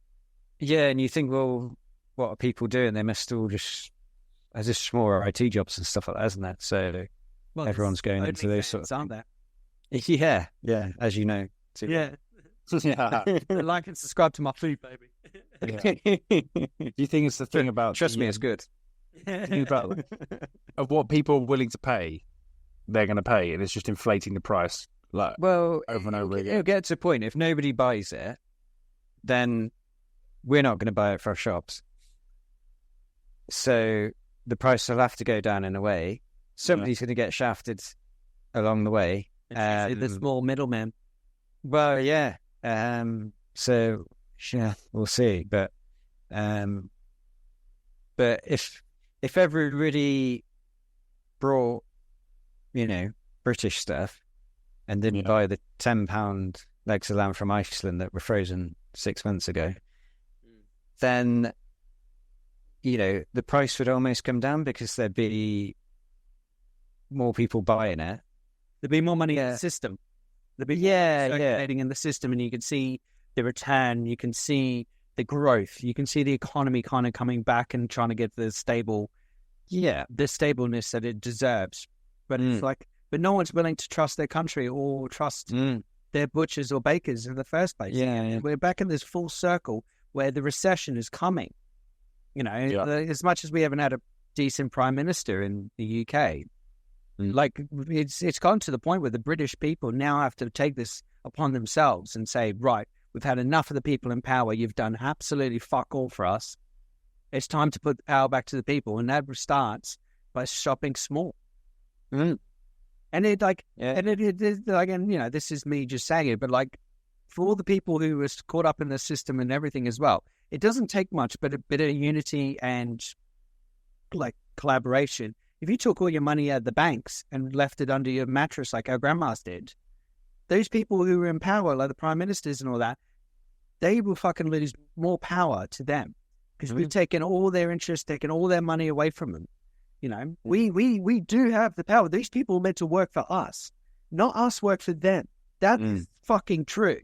Yeah, and you think, well, what are people doing? They must all just more IT jobs and stuff like that, isn't it? So Well, everyone's going into those sort of aren't there? Yeah, as you know. Too. Yeah. Yeah. Like and subscribe to my food, baby. Do you think it's the thing about Trust me, it's good. thing about of what people are willing to pay, they're going to pay, and it's just inflating the price over and over again. It'll get to a point, if nobody buys it, then we're not going to buy it for our shops. So the price will have to go down in a way. Somebody's going to get shafted along the way. The small middleman. Well, yeah. So yeah, we'll see. But if everybody brought, British stuff and didn't buy the £10 legs of lamb from Iceland that were frozen 6 months ago, then the price would almost come down because there'd be more people buying it. There'd be more money in the system. There'd be circulating in the system, and you can see the return. You can see the growth. You can see the economy kind of coming back and trying to get the stableness that it deserves. But it's like, but no one's willing to trust their country or trust their butchers or bakers in the first place. Yeah. We're back in this full circle where the recession is coming. As much as we haven't had a decent prime minister in the UK, like it's gone to the point where the British people now have to take this upon themselves and say, right, we've had enough of the people in power. You've done absolutely fuck all for us. It's time to put the power back to the people, and that starts by shopping small. And it this is me just saying it, but like for all the people who were caught up in the system and everything as well, it doesn't take much, but a bit of unity and like collaboration. If you took all your money out of the banks and left it under your mattress like our grandmas did, those people who were in power, like the prime ministers and all that, they will fucking lose more power to them because we've taken all their interest, taken all their money away from them. We do have the power. These people are meant to work for us, not us work for them. That's fucking true.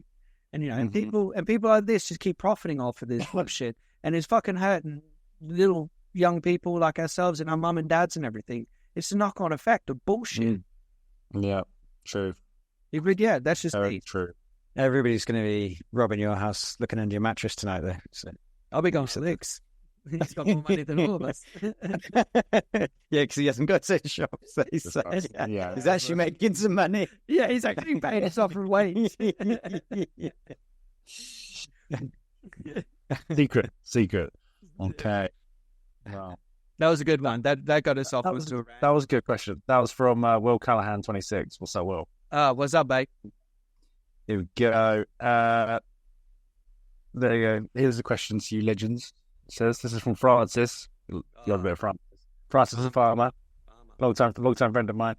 And people like this just keep profiting off of this bullshit, and it's fucking hurting little young people like ourselves and our mum and dads and everything. It's a knock-on effect of bullshit. Yeah, true. That's just Very true. Everybody's going to be robbing your house, looking under your mattress tonight, though. So I'll be going for Licks. He's got more money than all of us. Yeah, because he hasn't got to shop. So he's actually making some money. Yeah, he's actually paying his off wage. Secret. Okay. Wow. That was a good one. That got us off. That was a good question. That was from Will Callahan 26. What's up, Will? What's up, mate? Here we go. There you go. Here's a question to you, legends. It says this is from Francis. You got a bit of Francis. Francis is a farmer. Long time friend of mine.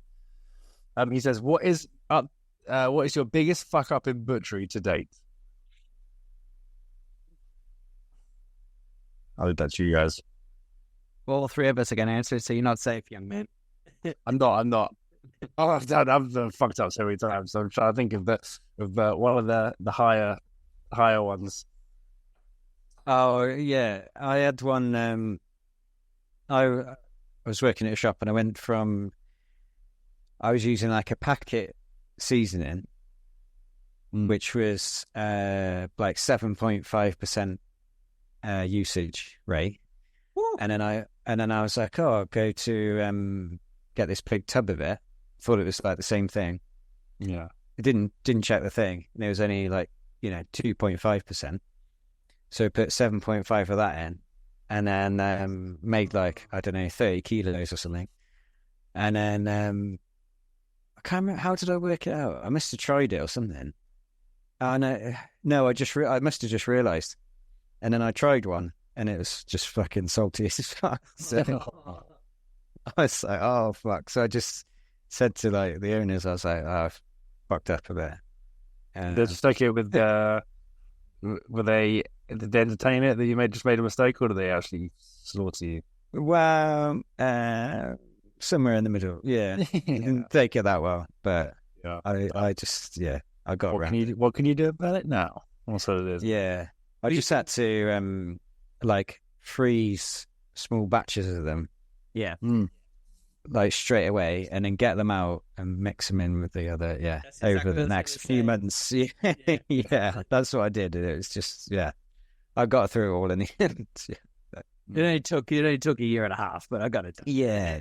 He says, what is your biggest fuck up in butchery to date? I'll leave that to you guys. Well, all three of us are going to answer it, so you're not safe, young man. I'm not. Oh, I've done fucked up so many times. So I'm trying to think of one of the higher ones. Oh yeah, I had one. I was working at a shop and I was using like a packet seasoning, which was like 7.5% usage rate. Woo. And then I was like, I'll go to get this big tub of it. Thought it was like the same thing. Yeah. It didn't check the thing. And it was only like 2.5%. So I put 7.5 of that in, and then made like, I don't know, 30 kilos or something. And then I can't remember, how did I work it out? I must have tried it or something. No, I must have just realised. And then I tried one, and it was just fucking salty as fuck. So I was like, oh fuck. So I just said to like the owners, I was like, oh, I've fucked up a bit. They just take it with did they entertain it that you just made a mistake, or did they actually slaughter you? Well, somewhere in the middle. Yeah, didn't take it that well, but I just I got around. What can you do about it now? That's what it is. Yeah, I just had to like freeze small batches of them. Yeah. Like straight away, and then get them out and mix them in with the other. Yeah, That's over the next few months. Yeah, that's what I did. It was just I got through it all in the end. It only took a year and a half, but I got it done. Yeah.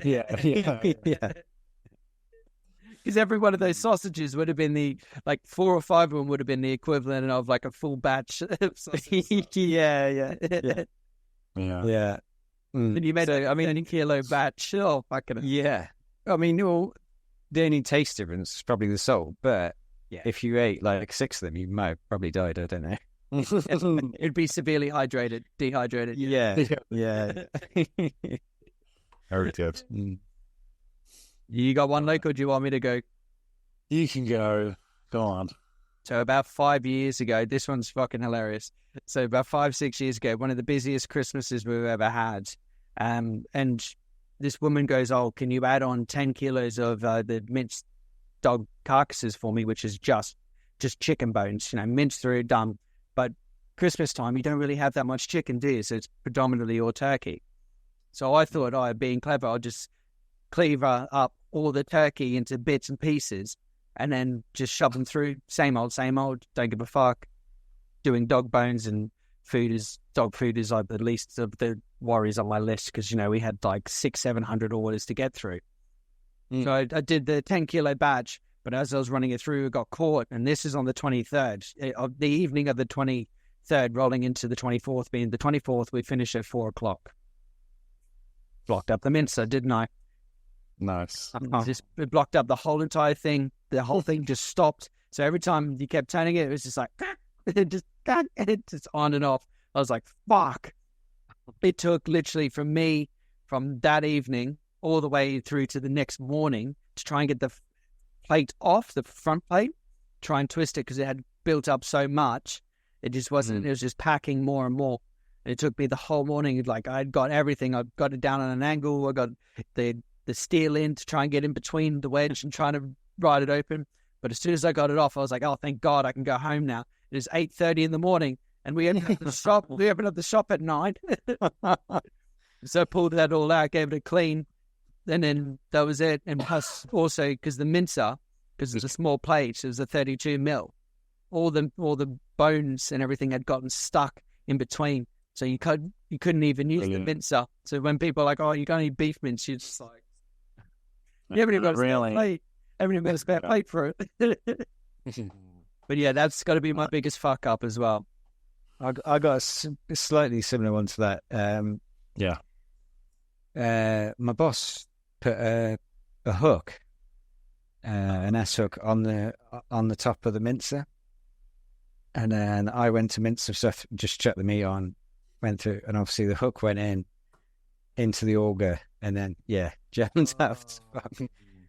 Because every one of those sausages would have been 4 or 5 of them would have been the equivalent of like a full batch of sausage. Yeah. And you made a 20 kilo batch. Oh, fucking yeah. I mean, the only taste difference is probably the salt, but if you ate like 6 of them, you might have probably died. I don't know. It'd be severely dehydrated. Yeah. Very good. You got one, Luke, or do you want me to go? You can go. Go on. So about 5 years ago, this one's fucking hilarious. So about 5-6 years ago, one of the busiest Christmases we've ever had. And this woman goes, "Oh, can you add on 10 kilos of the minced dog carcasses for me?" Which is just chicken bones, minced through, done. But Christmas time, you don't really have that much chicken, do you? So it's predominantly all turkey. So I thought, being clever, I'll just cleave up all the turkey into bits and pieces and then just shove them through. Same old, don't give a fuck. Doing dog bones and dog food is like the least of the worries on my list because, we had like 600-700 orders to get through. So I did the 10 kilo batch, but as I was running it through, it got caught. And this is on the 23rd, of the evening of the 23rd, rolling into the 24th, being the 24th, we finished at 4:00. Blocked up the mincer, didn't I? Nice. It blocked up the whole entire thing. The whole thing just stopped. So every time you kept turning it, it was just like, just on and off. I was like, fuck. It took literally from that evening all the way through to the next morning to try and get the plate off, the front plate, try and twist it because it had built up so much. It just wasn't, it was just packing more and more. And it took me the whole morning. Like I'd got everything. I got it down on an angle. I got the steel in to try and get in between the wedge and trying to ride it open. But as soon as I got it off, I was like, oh, thank God I can go home now. It is 8:30 in the morning and we opened up the shop. We opened up the shop at 9. So I pulled that all out, gave it a clean. And then that was it. And plus also because the mincer, because it's a small plate, it was a 32 mil. All the bones and everything had gotten stuck in between. So you couldn't even use the mincer. So when people are like, oh, you got any beef mince? You're just like, you haven't even got a spare plate. Haven't even got a spare plate for it. But yeah, that's got to be my biggest fuck up as well. I got a slightly similar one to that. My boss put a hook, an S hook on the top of the mincer, and then I went to mince some stuff, just chucked the meat on, went through, and obviously the hook went into the auger, and then jammed out.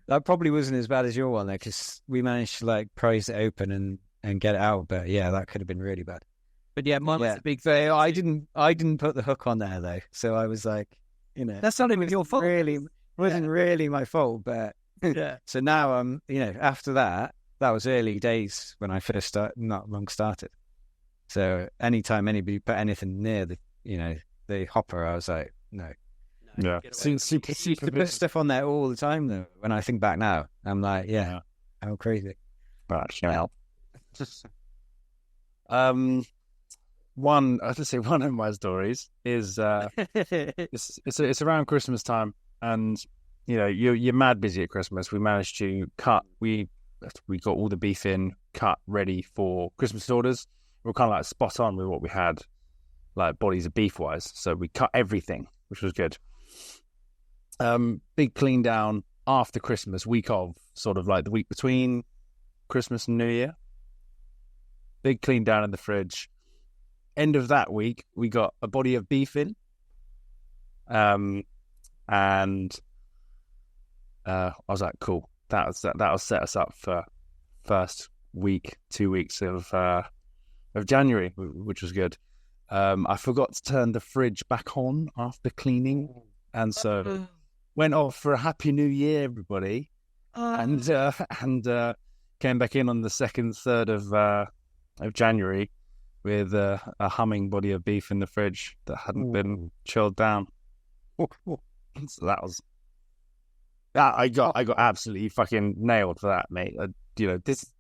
That probably wasn't as bad as your one there, because we managed to like prise it open and get it out. But yeah, that could have been really bad. But yeah, mine was a big fail. I didn't put the hook on there though, so I was like, that's not even your fault. Wasn't really my fault, but So now after that was early days when I first started. So anytime anybody put anything near the hopper, I was like, no. Yeah, super. To put stuff on there all the time though. When I think back now, I'm like, how crazy. But help. One of my stories is it's around Christmas time, and you're mad busy at Christmas. We managed to cut. We got all the beef in, cut, ready for Christmas orders. We were kind of like spot on with what we had, like bodies of beef wise. So we cut everything, which was good. Big clean down after Christmas, week of, sort of like the week between Christmas and New Year. Big clean down in the fridge. End of that week, we got a body of beef in. And I was like, cool. That'll set us up for first week, 2 weeks of January, which was good. I forgot to turn the fridge back on after cleaning And so went off for a happy new year, everybody. And came back in on the 2nd, 3rd of January with a humming body of beef in the fridge that hadn't been chilled down. So that was I got absolutely fucking nailed for that, mate.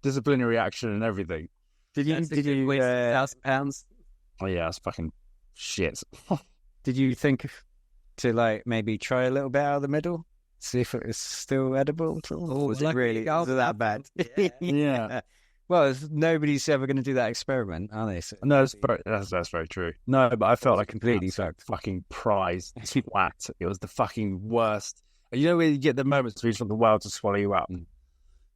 Disciplinary action and everything. Did you waste £1,000? Oh yeah, that's fucking shit. Did you think to like maybe try a little bit out of the middle, see if it was still edible? Or was it really that bad? Yeah. Well, nobody's ever going to do that experiment, are they? So no, that's very true. No, but I felt like completely fucking prize twat. It was the fucking worst. You know when you get the moments where you just want the world to swallow you up?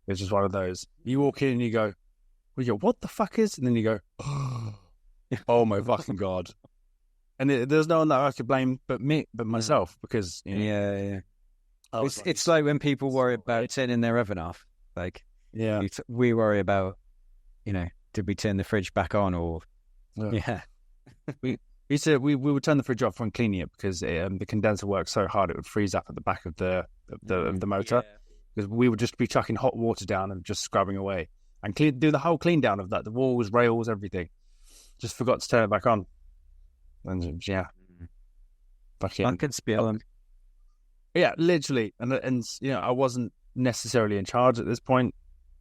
It's just one of those. You walk in and you go, what the fuck is? And then you go, oh my fucking God. And there's no one that I could blame but myself, because yeah. It's like when people worry about turning their oven off. Like, we worry about, did we turn the fridge back on or we would turn the fridge off when cleaning it, because the condenser works so hard it would freeze up at the back of the motor, because we would just be chucking hot water down and just scrubbing away and do the whole clean down of that, the walls, rails, everything. Just forgot to turn it back on. And fucking I can spill them. Yeah, literally. And I wasn't necessarily in charge at this point,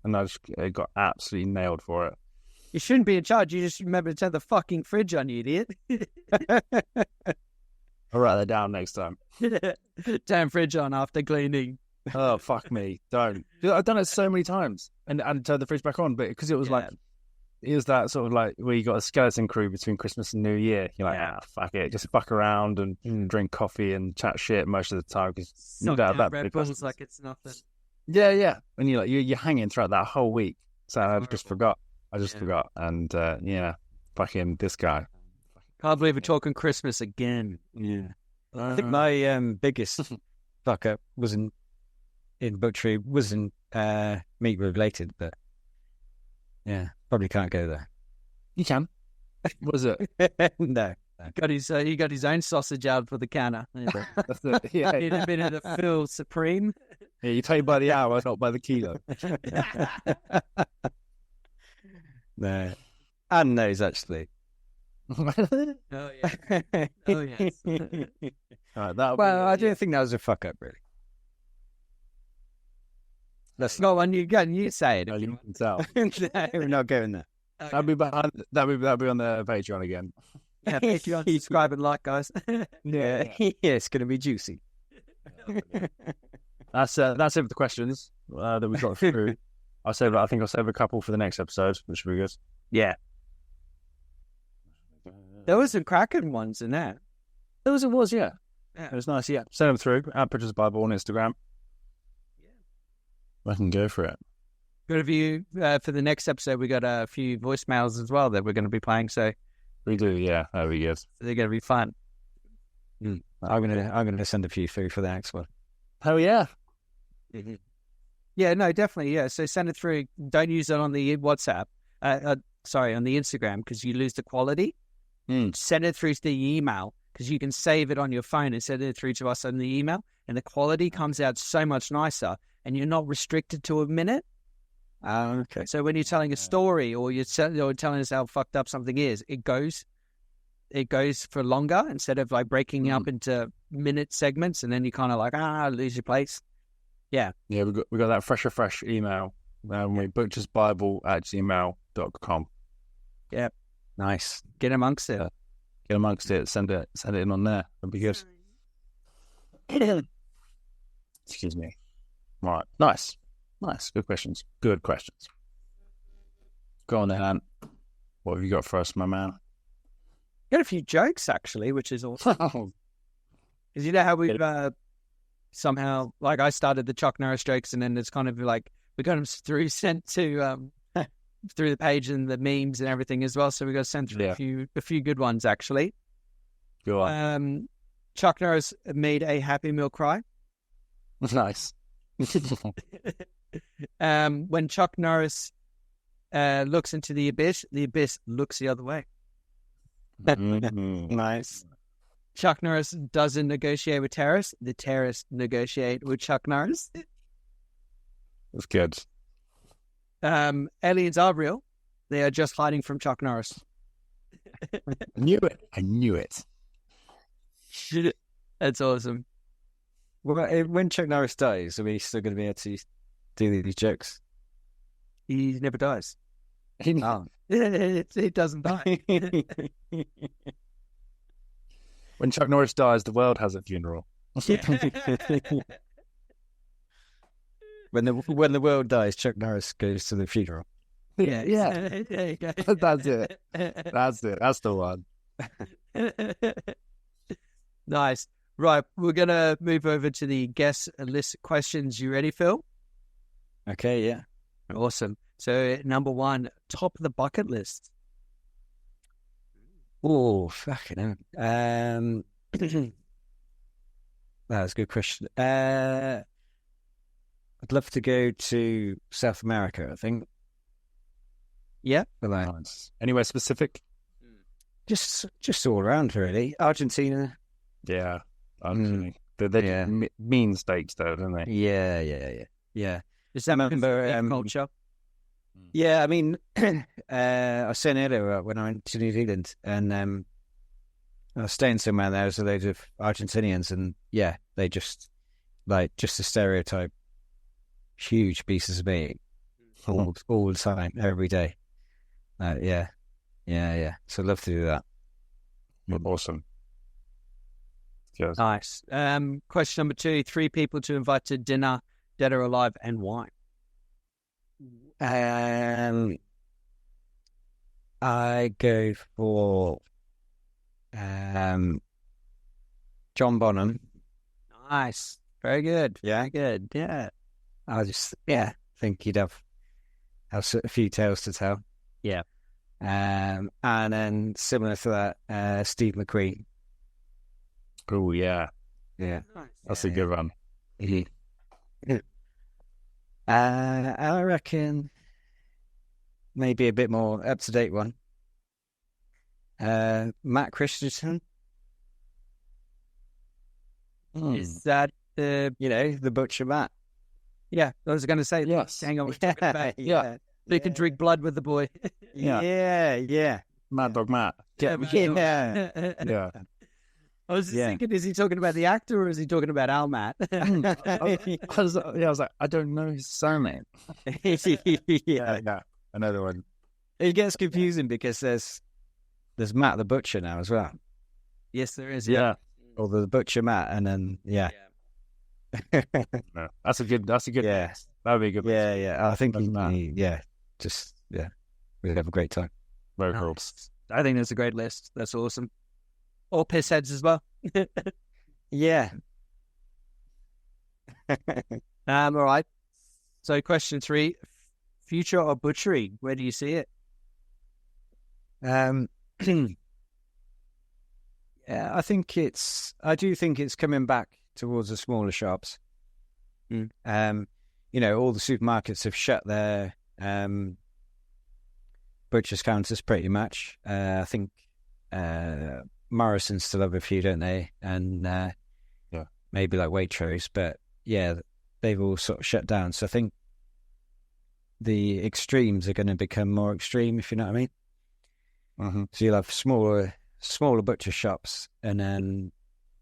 and I got absolutely nailed for it. You shouldn't be in charge. You just remember to turn the fucking fridge on, you idiot. I'll write that down next time. Turn fridge on after cleaning. Oh, fuck me. Don't. I've done it so many times and turned the fridge back on, but because it was it was that sort of like where you got a skeleton crew between Christmas and New Year. You're like, fuck it. Just fuck around and drink coffee and chat shit most of the time. Because Knock down Red Bulls like it's nothing. Yeah. And you're hanging throughout that whole week. So I just forgot. And fucking this guy. Can't believe we're talking Christmas again. Yeah. I think my biggest fuck up wasn't in butchery, wasn't meat related, but probably can't go there. You can. What is it? No. He got his own sausage out for the canner. That's it. Yeah. He'd have been at a Phil Supreme. Yeah, you pay by the hour, not by the kilo. No. And those, actually. Oh, yeah. Oh, yes. Right, I don't think that was a fuck up, really. Let's go on. You say it. No, you can tell. No, we're not going there. Okay. That'll be on the Patreon again. Yeah, Patreon, subscribe and like, guys. Yeah, it's going to be juicy. That's it for the questions that we got through. I think I'll save a couple for the next episode, which will be good. Yeah. There was some cracking ones in there. It was, yeah. It was nice, yeah. Send them through at Pictures Bible on Instagram. I can go for it. Good of you. For the next episode, we got a few voicemails as well that we're going to be playing. So we do, yeah. That'll be good. So they're going to be fun. I'm gonna send a few through for the next one. Oh yeah. Mm-hmm. Yeah, no, definitely, yeah. So send it through. Don't use it on the WhatsApp. On the Instagram, because you lose the quality. Send it through to the email, because you can save it on your phone and send it through to us on the email, and the quality comes out so much nicer, and you're not restricted to a minute. Okay. So when you're telling a story or you're telling us how fucked up something is, it goes for longer instead of like breaking up into minute segments, and then you kind of like lose your place. Yeah. Yeah, we got that fresh email. butchersbible@gmail.com. Yeah. Nice. Get amongst it. Send it in on there. That'd be good. Excuse me. All right. Nice. Good questions. Go on then, Ant. What have you got for us, my man? Got a few jokes, actually, which is awesome. Because you know how we've somehow, like, I started the Chuck Norris jokes, and then it's kind of like we got them sent to through the page and the memes and everything as well. So we got to send through a few good ones, actually. Go on. Chuck Norris made a Happy Meal cry. Nice. When Chuck Norris looks into the abyss looks the other way. Nice. Chuck Norris doesn't negotiate with terrorists. The terrorists negotiate with Chuck Norris. That's good. Aliens are real. They are just hiding from Chuck Norris. I knew it. That's awesome. Well, when Chuck Norris dies, are we still going to be able to do these jokes? He never dies. Oh. He doesn't die. When Chuck Norris dies, the world has a funeral. When the world dies, Chuck Norris goes to the funeral. Yeah. There you go. That's it. That's the one. Nice. Right, we're going to move over to the guest list questions. You ready, Phil? Okay, yeah. Awesome. So, number 1, top of the bucket list. Oh, fucking hell. That's a good question. I'd love to go to South America, I think. Yeah. But like, Nice. Anywhere specific? just all around, really. Argentina. Yeah. They're mean states, though, don't they? Yeah. Is that Remember, culture? Yeah, I mean, I was saying earlier when I went to New Zealand, and I was staying somewhere there. There's a load of Argentinians, and yeah, they just a stereotype, huge pieces of meat all the time, every day. Yeah. So I'd love to do that. Awesome. Yes. Nice. Question number 2, 3 people to invite to dinner, dead or alive, and why? I go for John Bonham. Nice. Very good. Yeah. Good. Yeah. I just think he'd have a few tales to tell. Yeah. And then similar to that, Steve McQueen. Oh, yeah. Yeah. Nice. That's a good one. I reckon maybe a bit more up to date one. Matt Christensen. Is that the butcher Matt? Yeah, I was going to say. Yes. Hang on, we're talking about. Yeah. So you can drink blood with the boy. Yeah. Mad Dog Matt. Yeah. Yeah. I was just thinking, is he talking about the actor or is he talking about Al Matt? I was like, I don't know his surname. Yeah. Another one. It gets confusing because there's Matt the Butcher now as well. Yes, there is. Yeah. Or the Butcher Matt, and then No, that's a good. Yeah. That would be a good. Yeah. I think we'd have a great time. Very cool. Nice. I think that's a great list. That's awesome. Or piss heads as well. Yeah. All right. So question 3, future or butchery? Where do you see it? Yeah, I do think it's coming back towards the smaller shops. All the supermarkets have shut their butcher's counters pretty much. I think Morrison still have a few, don't they? And maybe like Waitrose, but yeah, they've all sort of shut down. So I think the extremes are going to become more extreme, if you know what I mean. Mm-hmm. So you'll have smaller butcher shops, and then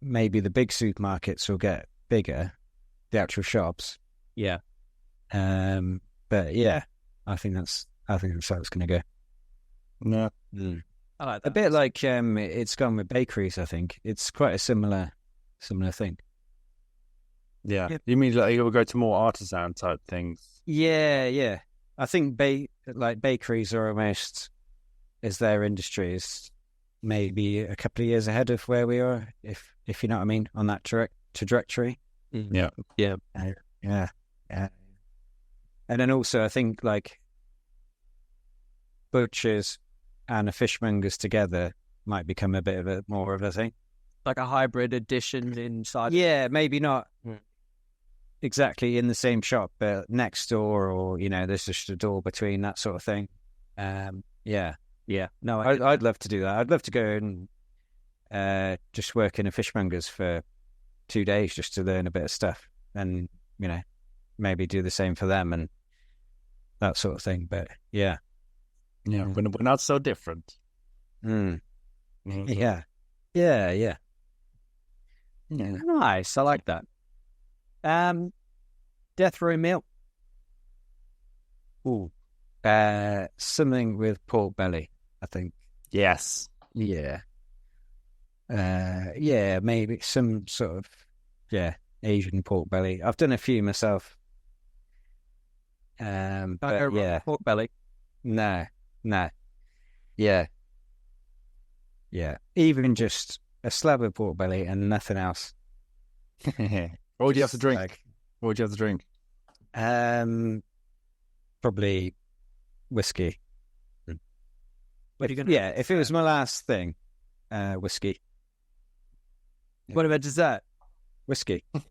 maybe the big supermarkets will get bigger, the actual shops. Yeah. But yeah, I think that's how it's going to go. Yeah. I like that. A bit like it's gone with bakeries. I think it's quite a similar thing. Yeah. Yep. You mean like you'll go to more artisan type things? Yeah. I think bakeries are almost, as their industry is maybe a couple of years ahead of where we are, if you know what I mean, on that trajectory. Yeah. Yeah. And then also I think like butchers and a fishmongers together might become a bit of a more of a thing. Like a hybrid edition inside. Yeah, maybe not exactly in the same shop, but next door, or there's just a door between, that sort of thing. Yeah. No, I'd love to do that. I'd love to go just work in a fishmonger's for 2 days just to learn a bit of stuff, and maybe do the same for them and that sort of thing. But yeah, we're not so different. Yeah. Nice. I like that. Death row meal. Ooh, something with pork belly, I think. Yes. Yeah. Maybe some sort of Asian pork belly. I've done a few myself. But yeah, pork belly. no, yeah. Even just a slab of pork belly and nothing else. What would you have to drink? What would you have to drink? Probably whiskey. What are you gonna? Yeah, if it was my last thing, whiskey. What about dessert? Whiskey. I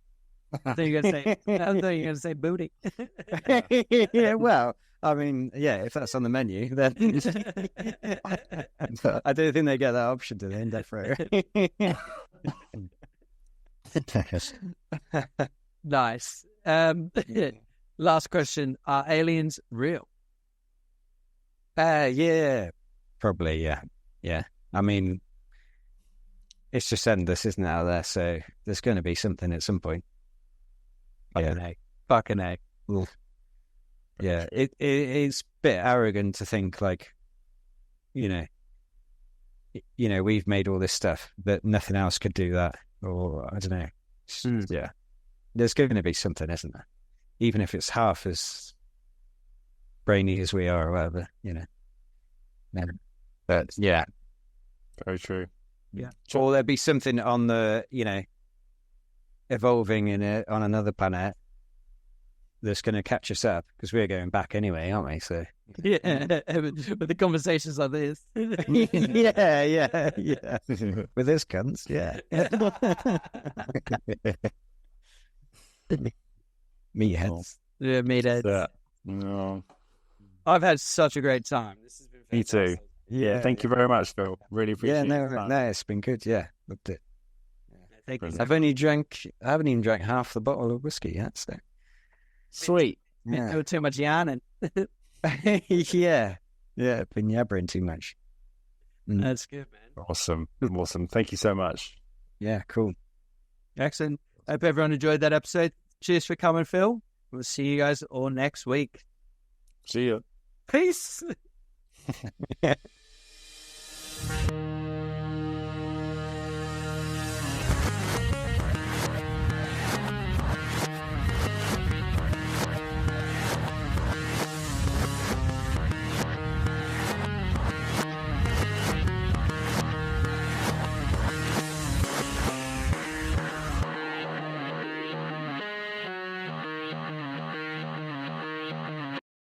thought you were gonna say booty. Yeah, well, I mean, if that's on the menu, then I don't think they get that option to the end of Nice. Last question: are aliens real? Yeah, probably. Yeah. I mean, it's just endless, isn't it, out there? So there's going to be something at some point. Fucking egg. Yeah, it's a bit arrogant to think like, we've made all this stuff that nothing else could do that, or I don't know. Yeah, there's going to be something, isn't there? Even if it's half as brainy as we are, or whatever, But yeah, very true. Yeah, or there'd be something on the evolving on another planet that's going to catch us up, because we're going back anyway, aren't we? So yeah, with the conversations like this. yeah. With this cunts, yeah. Meatheads. Yeah, meatheads. No. I've had such a great time. This has been fantastic. Me too. Yeah, thank you very much, Phil. Really appreciate it. No, it's been good. Yeah, loved it. Thank you. I haven't even drank half the bottle of whiskey yet. So. Sweet. Yeah. No too much yarning. Yeah, been yabbering too much. That's good, man. Awesome. Thank you so much. Yeah, cool. Excellent. Hope everyone enjoyed that episode. Cheers for coming, Phil. We'll see you guys all next week. See ya. Peace.